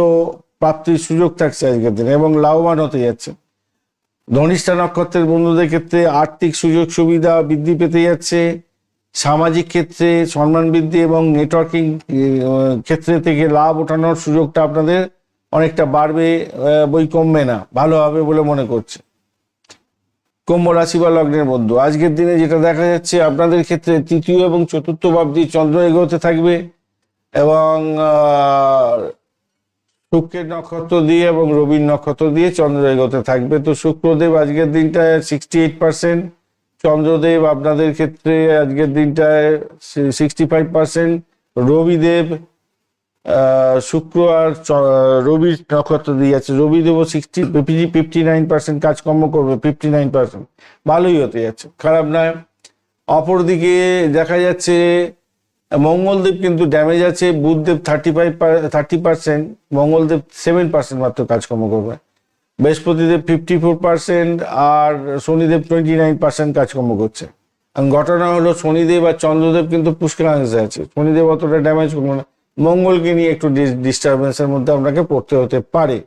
প্রাপ্তির সুযোগ থাকছে আজকের দিনে এবং লাভবান হতে যাচ্ছে। ধনিষ্ঠা নক্ষত্রের বন্ধুদের ক্ষেত্রে আর্থিক সুযোগ সুবিধা বৃদ্ধি পেতে যাচ্ছে। সামাজিক ক্ষেত্রে সম্মান বৃদ্ধি এবং নেটওয়ার্কিং ক্ষেত্রে থেকে লাভ ওঠানোর সুযোগটা আপনাদের অনেকটা বাড়বে, বই কমবে না, ভালো হবে বলে মনে করছে। কুম্ভ রাশি বা লগ্নের বন্ধু, আজকের দিনে যেটা দেখা যাচ্ছে আপনাদের ক্ষেত্রে তৃতীয় এবং চতুর্থ ভাব দিয়ে চন্দ্র এগোতে থাকবে এবং শুক্রের নক্ষত্র দিয়ে এবং রবির নক্ষত্র দিয়ে চন্দ্র এগোতে থাকবে। তো শুক্রদেব আজকের দিনটায় 68%, চন্দ্রদেব আপনাদের ক্ষেত্রে আজকের দিনটায় 65%, রবিদেব শুক্র আর রবির নক্ষত্র দিয়ে যাচ্ছে। রবিদেবও 59% কাজকর্ম করবে, 59% ভালোই হতে যাচ্ছে, খারাপ নয়। অপরদিকে দেখা যাচ্ছে মঙ্গলদেব কিন্তু ড্যামেজ আছে। বুধদেব 30%, মঙ্গলদেব 7% মাত্র কাজকর্ম করবে। বৃহস্পতিদেব 54% আর শনিদেব 29% কাজকর্ম করছে। ঘটনা হলো শনিদেব আর চন্দ্রদেব কিন্তু পুষ্করাংশে আছে, শনিদেব অতটা ড্যামেজ করবে না, মঙ্গলকে নিয়ে একটু ডিস্টারবেন্সের মধ্যে আপনাকে পড়তে হতে পারে।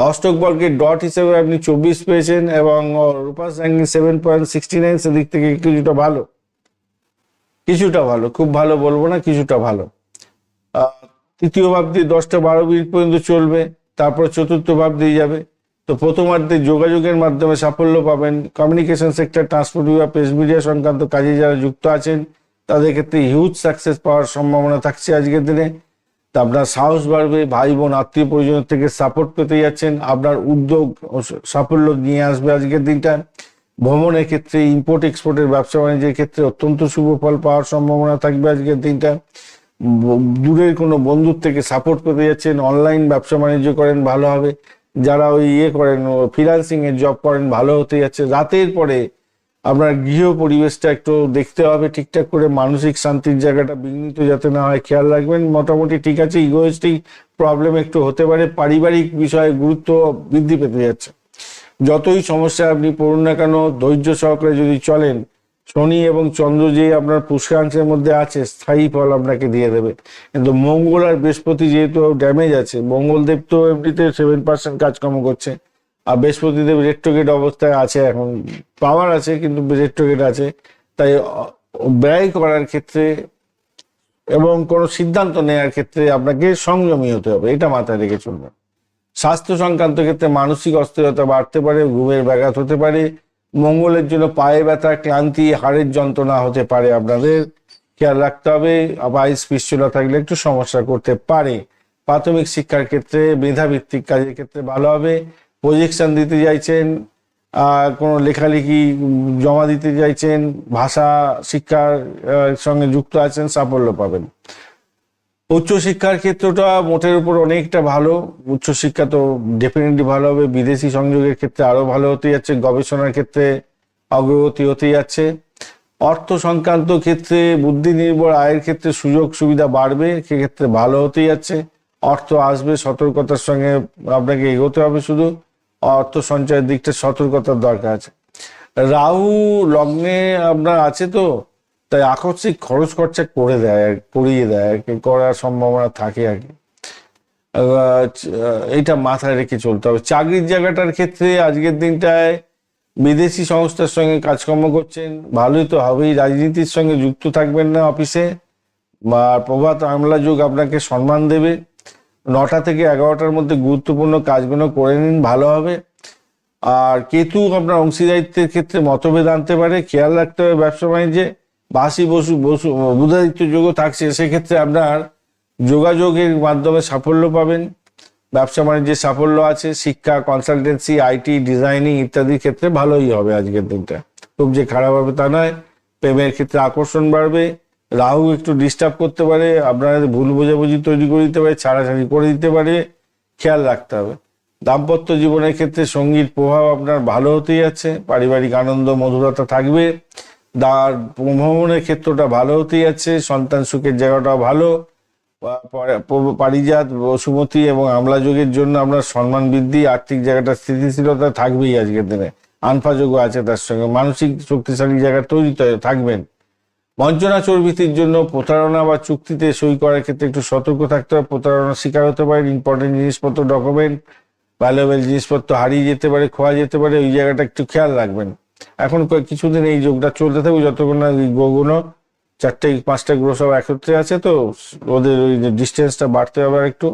অষ্টক বর্গের ডট হিসেবে আপনি 24 পেয়েছেন এবং রূপাস র্যাঙ্কিং 7.69, সেদিক থেকে কিছুটা ভালো, কিছুটা ভালো, খুব ভালো বলবো না, কিছুটা ভালো। তৃতীয় ভাবটি 10টা 12 মিনিট পর্যন্ত চলবে, তারপর চতুর্থ ভাব দিয়ে যাবে। তো প্রথমার্ধে যোগাযোগের মাধ্যমে সাফল্য পাবেন। কমিউনিকেশন সেক্টর, ট্রান্সপোর্ট বিভাগ, প্রেস মিডিয়া সংক্রান্ত কাজে যারা যুক্ত আছেন তাদের ক্ষেত্রে হিউজ সাকসেস পাওয়ার সম্ভাবনা থাকছে আজকের দিনে। তা আপনার সাহস বাড়বে, ভাই বোন আত্মীয় পরিজন থেকে সাপোর্ট পেতে যাচ্ছেন, আপনার উদ্যোগ সাফল্য নিয়ে আসবে আজকের দিনটা। ভ্রমণের ক্ষেত্রে, ইম্পোর্ট এক্সপোর্টের ব্যবসা বাণিজ্যের ক্ষেত্রে অত্যন্ত শুভ ফল পাওয়ার সম্ভাবনা থাকবে আজকের দিনটা। দূরের কোনো বন্ধুর থেকে সাপোর্ট পেতে যাচ্ছেন, অনলাইন ব্যবসা বাণিজ্য করেন ভালো হবে, যারা ওই করেন ফ্রিল্যান্সিং এর জব করেন ভালো হতে যাচ্ছে। রাতের পরে আপনার গৃহ পরিবেশটা একটু দেখতে হবে ঠিকঠাক করে, মানসিক শান্তির জায়গাটা বিঘ্নিত যাতে না হয় খেয়াল রাখবেন। মোটামুটি ঠিক আছে, ইগোয়েস্টিক প্রবলেম একটু হতে পারে, পারিবারিক বিষয়ে গুরুত্ব বৃদ্ধি পেতে যাচ্ছে। যতই সমস্যা আপনি পড়ুন না কেন, ধৈর্য সহকারে যদি চলেন, শনি এবং চন্দ্র যে আপনার পুষ্করাংশের মধ্যে আছে, স্থায়ী ফল আপনাকে দিয়ে দেবে। কিন্তু মঙ্গল আর বৃহস্পতি যেহেতু ড্যামেজ আছে, মঙ্গলদেব তো এমনিতে 7% কাজকর্ম করছে, আর বৃহস্পতিদেব রেট্রোগেট অবস্থায় আছে, এখন পাওয়ার আছে কিন্তু রেট্রোগেট আছে। তাই ব্যয় করার ক্ষেত্রে এবং কোনো সিদ্ধান্ত নেওয়ার ক্ষেত্রে আপনাকে সংযমী হতে হবে, এটা মাথায় রেখে চলবেন। স্বাস্থ্য সংক্রান্ত ক্ষেত্রে মানসিক অস্থিরতা বাড়তে পারে, ঘুমের ব্যাঘাত হতে পারে। মঙ্গলের জন্য পায়ে ব্যথা, ক্লান্তি, হাড়ের যন্ত্রণা হতে পারে, আপনাদের খেয়াল রাখতে হবে। পায়ে পিচ্ছুলা থাকলে একটু সমস্যা করতে পারে। প্রাথমিক শিক্ষার ক্ষেত্রে, মেধাভিত্তিক কাজের ক্ষেত্রে ভালো হবে। প্রজেকশন দিতে চাইছেন, কোনো লেখালেখি জমা দিতে চাইছেন, ভাষা শিক্ষার সঙ্গে যুক্ত আছেন, সাফল্য পাবেন। উচ্চশিক্ষার ক্ষেত্রটা মোটের উপর অনেকটা ভালো, উচ্চশিক্ষা তো ডেফিনেটলি ভালো হবে। বিদেশি সংযোগের ক্ষেত্রে আরো ভালো হতে যাচ্ছে, গবেষণার ক্ষেত্রে অগ্রগতি হতে যাচ্ছে। অর্থ সংক্রান্ত ক্ষেত্রে, বুদ্ধি নির্ভর আয়ের ক্ষেত্রে সুযোগ সুবিধা বাড়বে, সেক্ষেত্রে ভালো হতে যাচ্ছে। অর্থ আসবে, সতর্কতার সঙ্গে আপনাকে এগোতে হবে, শুধু অর্থ সঞ্চয়ের দিকটা সতর্কতার দরকার আছে। রাহু লগ্নে আপনার আছে তো, তাই আকস্মিক খরচ খরচা করে দেয়, করিয়ে দেয় আর কি, করার সম্ভাবনা থাকে আর কি। এইটা মাথায় রেখে চলতে হবে। চাকরির জায়গাটার ক্ষেত্রে আজকের দিনটায় বিদেশি সংস্থার সঙ্গে কাজকর্ম করছেন, ভালোই তো হবেই। রাজনীতির সঙ্গে যুক্ত থাকবেন না অফিসে, বা প্রভাত আমলা যুগ আপনাকে সম্মান দেবে। 9টা থেকে 11টার মধ্যে গুরুত্বপূর্ণ কাজগুলো করে নিন, ভালো হবে। আর কেতু আপনার অংশীদারিত্বের ক্ষেত্রে মতভেদ আনতে পারে, খেয়াল রাখতে হবে। ব্যবসা বাণিজ্যে বাসি বুধাদিত্য যোগও থাকছে, সেক্ষেত্রে আপনার যোগাযোগের মাধ্যমে সাফল্য পাবেন। ব্যবসা বাণিজ্যে সাফল্য আছে। শিক্ষা, কনসালটেন্সি, আইটি, ডিজাইনিং ইত্যাদির ক্ষেত্রে ভালোই হবে আজকের দিনটা, খুব যে খারাপ হবে তা নয়। প্রেমের ক্ষেত্রে আকর্ষণ বাড়বে। রাহু একটু ডিস্টার্ব করতে পারে, আপনাদের ভুল বোঝাবুঝি তৈরি করে দিতে পারে, ছাড়াছাড়ি করে দিতে পারে, খেয়াল রাখতে হবে। দাম্পত্য জীবনের ক্ষেত্রে সঙ্গীর প্রভাব আপনার ভালো হতেই যাচ্ছে, পারিবারিক আনন্দ মধুরতা থাকবে। ভ্রমণের ক্ষেত্রটা ভালো হতেই যাচ্ছে, সন্তান সুখের জায়গাটাও ভালো। পারিজাত, বসুমতী এবং আমলা যোগের জন্য আপনার সম্মান বৃদ্ধি, আর্থিক জায়গাটা স্থিতিশীলতা থাকবেই আজকের দিনে। আনফা যোগ আছে, তার সঙ্গে মানসিক শক্তিশালী জায়গা তৈরি থাকবেন। বঞ্চনা চর্বিতির জন্য প্রতারণা বা চুক্তিতে সই করার ক্ষেত্রে একটু সতর্ক থাকতে হবে, প্রতারণার শিকার হতে পারেন। ইম্পর্টেন্ট জিনিসপত্র, ডকুমেন্ট, ভ্যালুয়েবল জিনিসপত্র হারিয়ে যেতে পারে, খোয়া যেতে পারে, ওই জায়গাটা একটু খেয়াল রাখবেন। এখন কিছুদিন এই যোগটা চলতে থাকবে, যতক্ষণ না গ্রহগুলো 4-5টা গ্রহ সব একত্রে আছে, তো ওদের ওই ডিস্টেন্সটা বাড়তে হবে আর একটু,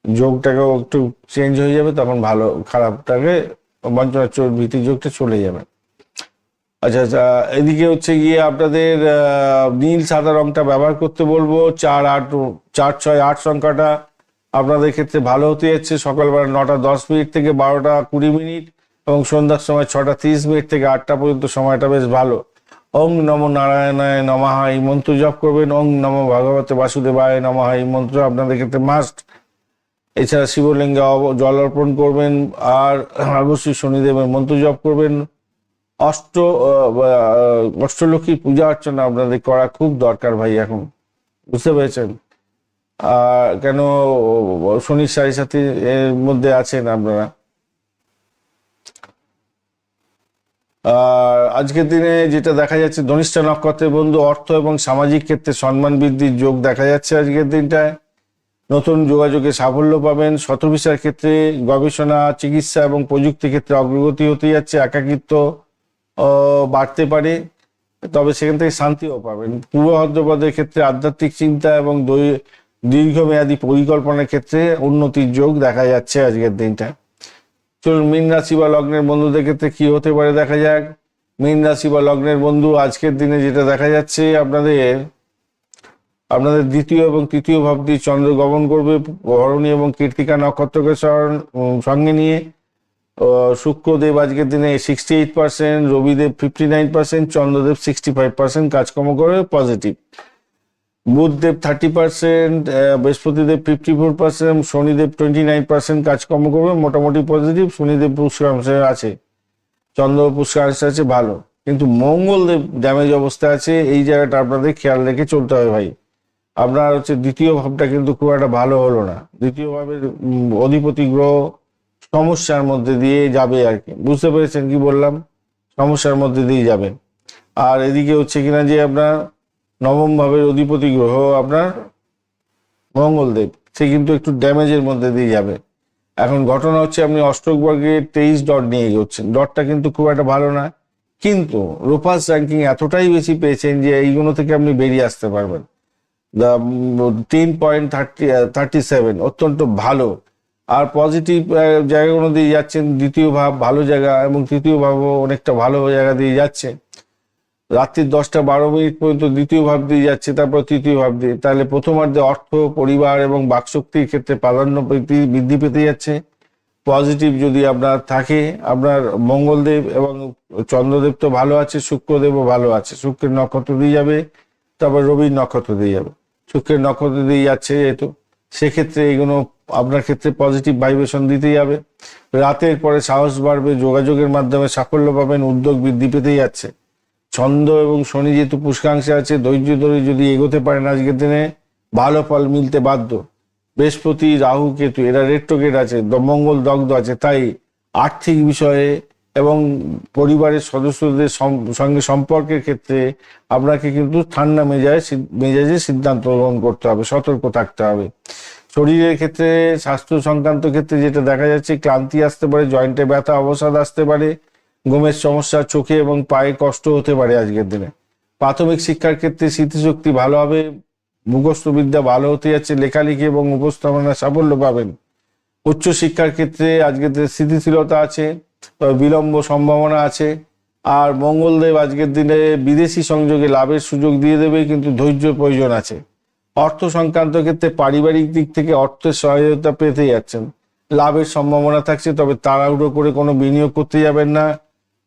যোগটাকেও একটু চেঞ্জ হয়ে যাবে, তখন ভালো খারাপটাকে বঞ্চনা চর্বিতি যোগটা চলে যাবে। আচ্ছা আচ্ছা, এদিকে হচ্ছে গিয়ে আপনাদের নীল সাদা রংটা ব্যবহার করতে বলবো। 4-6-8 সংখ্যাটা আপনাদের ক্ষেত্রে ভালো হতে যাচ্ছে। সকালবেলা 9টা 10 মিনিট থেকে 12টা 20 মিনিট, এবং সন্ধ্যার সময় 6টা 30 মিনিট থেকে 8টা পর্যন্ত সময়টা বেশ ভালো। ওং নমো নারায়ণায় নমঃ এই মন্ত্র জপ করবেন। ওং নমো ভগবতে বাসুদেবায় নমঃ এই মন্ত্র আপনাদের ক্ষেত্রে মাস্ট। এছাড়া শিবলিঙ্গে জল অর্পণ করবেন, আর অবশ্যই শনিদেবের মন্ত্র জপ করবেন। অষ্টলক্ষ্মী পূজা অর্চনা আপনাদের করা খুব দরকার ভাই এখন, বুঝতে পেরেছেন? কেন শনির 7.5 এর মধ্যে আছেন আপনারা। আর আজকের দিনে যেটা দেখা যাচ্ছে, ধনিষ্ঠা নক্ষত্রের বন্ধু অর্থ এবং সামাজিক ক্ষেত্রে সম্মান বৃদ্ধির যোগ দেখা যাচ্ছে আজকের দিনটায়। নতুন যোগাযোগে সাফল্য পাবেন। শতভিসার ক্ষেত্রে গবেষণা, চিকিৎসা এবং প্রযুক্তি ক্ষেত্রে অগ্রগতি হতে যাচ্ছে। একাকিত্ব বাড়তে পারে, তবে সেখান থেকে শান্তিও পাবেন। পূর্ব ভাদ্রপদের ক্ষেত্রে আধ্যাত্মিক চিন্তা এবং দীর্ঘমেয়াদী পরিকল্পনার ক্ষেত্রে উন্নতির যোগ দেখা যাচ্ছে আজকের দিনটা। চলুন মীন রাশি বা লগ্নের বন্ধুদের ক্ষেত্রে কি হতে পারে দেখা যাক। মীন রাশি বা লগ্নের বন্ধু, আজকের দিনে যেটা দেখা যাচ্ছে, আপনাদের দ্বিতীয় এবং তৃতীয় ভাবটি চন্দ্র গমন করবে ভরণী এবং কৃত্তিকা নক্ষত্রকে সঙ্গে নিয়ে। শুক্রদেব আজকের দিনে 68%, রবিদেব 59%, চন্দ্রদেব 65% কাজকর্ম করে পজিটিভ। বুধদেব 30%, বৃহস্পতিদেব 54%, শনিদেব 29% কাজকর্ম করবে মোটামুটি পজিটিভ। শনিদেব পুষ্করাংশে আছে, চন্দ্র পুষ্করাংশে আছে, ভালো। কিন্তু মঙ্গলদেব ড্যামেজ অবস্থায় আছে, এই জায়গাটা আপনাদের খেয়াল রেখে চলতে হবে ভাই। আপনার দ্বিতীয় ভাবটা কিন্তু খুব একটা ভালো হলো না। দ্বিতীয় ভাবের অধিপতি গ্রহ সমস্যার মধ্যে দিয়ে যাবে আর কি, বুঝতে পেরেছেন কি বললাম? সমস্যার মধ্যে দিয়ে যাবে। আর এদিকে কিনা যে আপনার নবম ভাবের অধিপতি গ্রহ আপনার মঙ্গলদেব, সে কিন্তু একটু ড্যামেজের মধ্যে দিয়ে যাবে। এখন ঘটনা আপনি অষ্টক বর্গে 23 ডট নিয়ে এগোচ্ছেন, ডটটা কিন্তু খুব একটা ভালো না, কিন্তু রোপাস র্যাঙ্কিং এতটাই বেশি পেয়েছেন যে এইগুলো থেকে আপনি বেরিয়ে আসতে পারবেন। 10.37 অত্যন্ত ভালো। আর পজিটিভ জায়গাগুলো দিয়ে যাচ্ছেন, দ্বিতীয় ভাব ভালো জায়গা এবং তৃতীয় ভাবও অনেকটা ভালো জায়গা দিয়ে যাচ্ছে। রাত্রি 10টা 12 মিনিট পর্যন্ত দ্বিতীয় ভাব দিয়ে যাচ্ছে, তারপর তৃতীয় ভাব দিয়ে। তাহলে প্রথমার্ধে অর্থ, পরিবার এবং বাকশক্তির ক্ষেত্রে প্রাধান্য বৃদ্ধি পেতে যাচ্ছে। পজিটিভ যদি আপনার থাকে, আপনার মঙ্গলদেব এবং চন্দ্রদেব তো ভালো আছে, শুক্রদেবও ভালো আছে, শুক্রের নক্ষত্র দিয়ে যাবে, তারপর রবির নক্ষত্র দিয়ে যাবে। শুক্রের নক্ষত্র দিয়ে যাচ্ছে যেহেতু, সেক্ষেত্রে এগুলো আপনার ক্ষেত্রে পজিটিভ ভাইব্রেশন দিতে যাবে। রাতের পরে সাহস বাড়বে, যোগাযোগের মাধ্যমে সাফল্য পাবেন, উদ্যোগ বৃদ্ধি পেতে যাচ্ছে। ছন্দ এবং শনি যেহেতু পুষ্কাংশে আছে, ধৈর্য ধরে যদি এগোতে পারেন আজকের দিনে ভালো ফল মিলতে বাধ্য। বৃহস্পতি, রাহু, কেতু এরা রেট্রোগেট আছে, মঙ্গল দগ্ধ আছে, তাই আর্থিক বিষয়ে এবং পরিবারের সদস্যদের সঙ্গে সম্পর্কের ক্ষেত্রে আপনাকে কিন্তু ঠান্ডা মেজাজে সিদ্ধান্ত গ্রহণ করতে হবে, সতর্ক থাকতে হবে। শরীরের ক্ষেত্রে, স্বাস্থ্য সংক্রান্ত ক্ষেত্রে যেটা দেখা যাচ্ছে, ক্লান্তি আসতে পারে, জয়েন্টে ব্যথা, অবসাদ আসতে পারে, ঘুমের সমস্যা, চোখে এবং পায়ে কষ্ট হতে পারে আজকের দিনে। প্রাথমিক শিক্ষার ক্ষেত্রে স্মৃতিশক্তি ভালো হবে, মুখস্থ বিদ্যা ভালো হতে যাচ্ছে, লেখালেখি এবং উপস্থাপনা সাফল্য পাবেন। উচ্চ শিক্ষার ক্ষেত্রে আজকের দিনে স্থিতিশীলতা আছে, তবে বিলম্ব সম্ভাবনা আছে। আর মঙ্গলদেব আজকের দিনে বিদেশি সংযোগে লাভের সুযোগ দিয়ে দেবে, কিন্তু ধৈর্যের প্রয়োজন আছে। অর্থ সংক্রান্ত ক্ষেত্রে পারিবারিক দিক থেকে অর্থের সহায়তা পেতে যাচ্ছেন, লাভের সম্ভাবনা থাকছে, তবে তাড়াহুড়ো করে কোনো বিনিয়োগ করতে যাবেন না,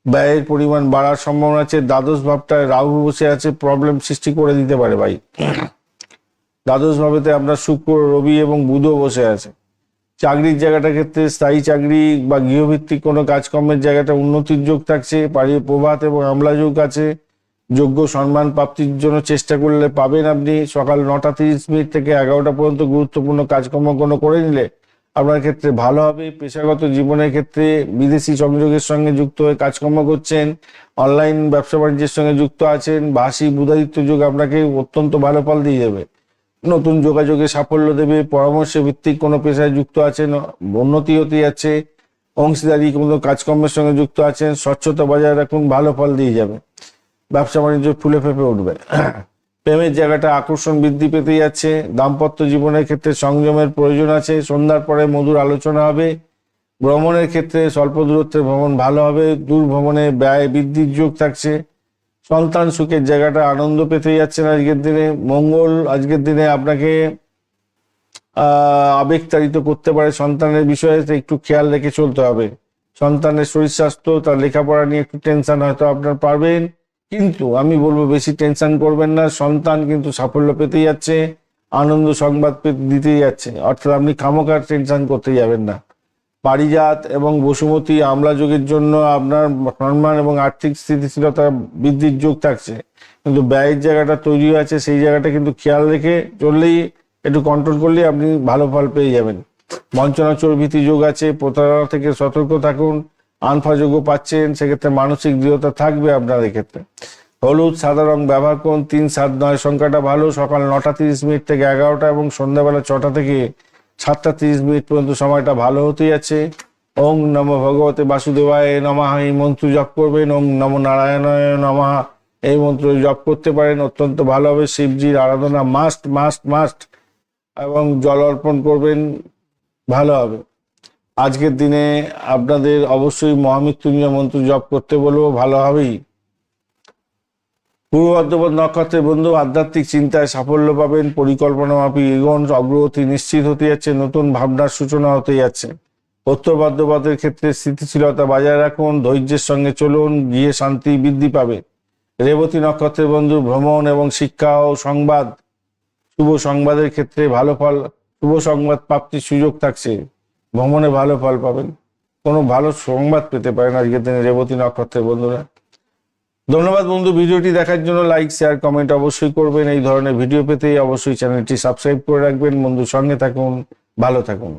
ব্যয়ের পরিমাণ বাড়ার সম্ভাবনা আছে। দ্বাদশ ভাবটায় রাহু বসে আছে, প্রবলেম সৃষ্টি করে দিতে পারে ভাই। দ্বাদশ ভাবেতে আপনার শুক্র, রবি এবং বুধও বসে আছে। চাকরির জায়গাটার ক্ষেত্রে স্থায়ী চাকরি বা গৃহভিত্তিক কোনো কাজকর্মের জায়গাটা উন্নতির যোগ থাকছে, প্রভাত এবং আমলা যোগ আছে। যোগ্য সম্মান প্রাপ্তির জন্য চেষ্টা করলে পাবেন আপনি। সকাল 9টা 30 মিনিট থেকে 11টা পর্যন্ত গুরুত্বপূর্ণ কাজকর্ম করে নিলে আপনার ক্ষেত্রে ভালো হবে। পেশাগত জীবনের ক্ষেত্রে বিদেশি সংযোগের সঙ্গে যুক্ত হয়ে কাজকর্ম করছেন, অনলাইন ব্যবসা বাণিজ্যের সঙ্গে যুক্ত আছেন, ভাষী বুধাদিত্য যুগ আপনাকে অত্যন্ত ভালো ফল দিয়ে যাবে। নতুন যোগাযোগে সাফল্য দেবে। পরামর্শ ভিত্তিক কোনো পেশায় যুক্ত আছেন, উন্নতি হতে যাচ্ছে। অংশীদারি কোনো কাজকর্মের সঙ্গে যুক্ত আছেন, স্বচ্ছতা বজায় রাখুন, ভালো ফল দিয়ে যাবে। ব্যবসা বাণিজ্য ফুলে ফেঁপে উঠবে। প্রেমের জায়গাটা আকর্ষণ বৃদ্ধি পেতে যাচ্ছে। দাম্পত্য জীবনের ক্ষেত্রে সংযমের প্রয়োজন আছে। সন্ধ্যার পরে মধুর আলোচনা হবে। ভ্রমণের ক্ষেত্রে স্বল্প দূরত্বের ভ্রমণ ভালো হবে, দূর ভ্রমণে ব্যয় বৃদ্ধির যোগ থাকছে। সন্তান সুখের জায়গাটা আনন্দ পেতে যাচ্ছেন আজকের দিনে। মঙ্গল আজকের দিনে আপনাকে আবেগতাড়িত করতে পারে, সন্তানের বিষয়ে একটু খেয়াল রেখে চলতে হবে। সন্তানের শরীর স্বাস্থ্য, তার লেখাপড়া নিয়ে একটু টেনশন হয়তো আপনার পারবেন, কিন্তু আমি বলবো বেশি টেনশন করবেন না। সন্তান কিন্তু সাফল্য পেতে যাচ্ছে, আনন্দ সংবাদ দিতে যাচ্ছে, অর্থাৎ আপনি খামোখার টেনশন করতে যাবেন না। পারিজাত এবং বসুমতী আমলা যোগের জন্য আপনার সম্মান এবং আর্থিক স্থিতিশীলতা বৃদ্ধির যোগ থাকছে, কিন্তু ব্যয়ের জায়গাটা তৈরি আছে, সেই জায়গাটা কিন্তু খেয়াল রেখে চললেই, একটু কন্ট্রোল করলেই আপনি ভালো ফল পেয়ে যাবেন। বঞ্চনা চর্বিতি যোগ আছে, প্রতারণা থেকে সতর্ক থাকুন। আনফাযোগ্য পাচ্ছেন, সেক্ষেত্রে মানসিক দৃঢ়তা থাকবে আপনাদের ক্ষেত্রে। হলুদ সাদা রং ব্যবহার করুন। 3, 7, 9 সংখ্যাটা ভালো। সকাল 9:30 থেকে 11টা এবং সন্ধ্যাবেলা 6টা থেকে 7:30 পর্যন্ত সময়টা ভালো হতে যাচ্ছে। ওং নমো ভগবতে বাসুদেবায় নমঃ এই মন্ত্র জপ করবেন। ওং নমো নারায়ণায় নমঃ এই মন্ত্র জপ করতে পারেন, অত্যন্ত ভালো হবে। শিবজির আরাধনা মাস্ট মাস্ট মাস্ট এবং জল অর্পণ করবেন, ভালো হবে। আজকের দিনে আপনাদের অবশ্যই মহামৃত্যুঞ্জয় মন্ত্র জপ করতে বলবো, ভালো হবেই। পূর্ব ভাদ্রপদ নক্ষত্রের বন্ধু, আধ্যাত্মিক চিন্তায় সাফল্য পাবেন। পরিকল্পনা মাফিক এগোন, অগ্রগতি নিশ্চিত হতে যাচ্ছে, নতুন ভাবনার সূচনা হতে যাচ্ছে। উত্তর ভাদ্রপদের ক্ষেত্রে স্থিতিশীলতা বজায় রাখুন, ধৈর্যের সঙ্গে চলুন, গৃহে শান্তি বৃদ্ধি পাবে। রেবতী নক্ষত্রের বন্ধু, ভ্রমণ এবং শিক্ষা ও সংবাদ, শুভ সংবাদের ক্ষেত্রে ভালো ফল, শুভ সংবাদ প্রাপ্তির সুযোগ থাকছে, ভ্রমণে ভালো ফল পাবেন, কোনো ভালো সংবাদ পেতে পারেন আজকের দিনে রেবতী নক্ষত্রের বন্ধুরা। ধন্যবাদ বন্ধু, ভিডিওটি দেখার জন্য। লাইক শেয়ার কমেন্ট অবশ্যই করবেন। এই ধরনের ভিডিও পেতে অবশ্যই চ্যানেলটি সাবস্ক্রাইব করে রাখবেন। বন্ধুর সঙ্গে থাকুন, ভালো থাকুন।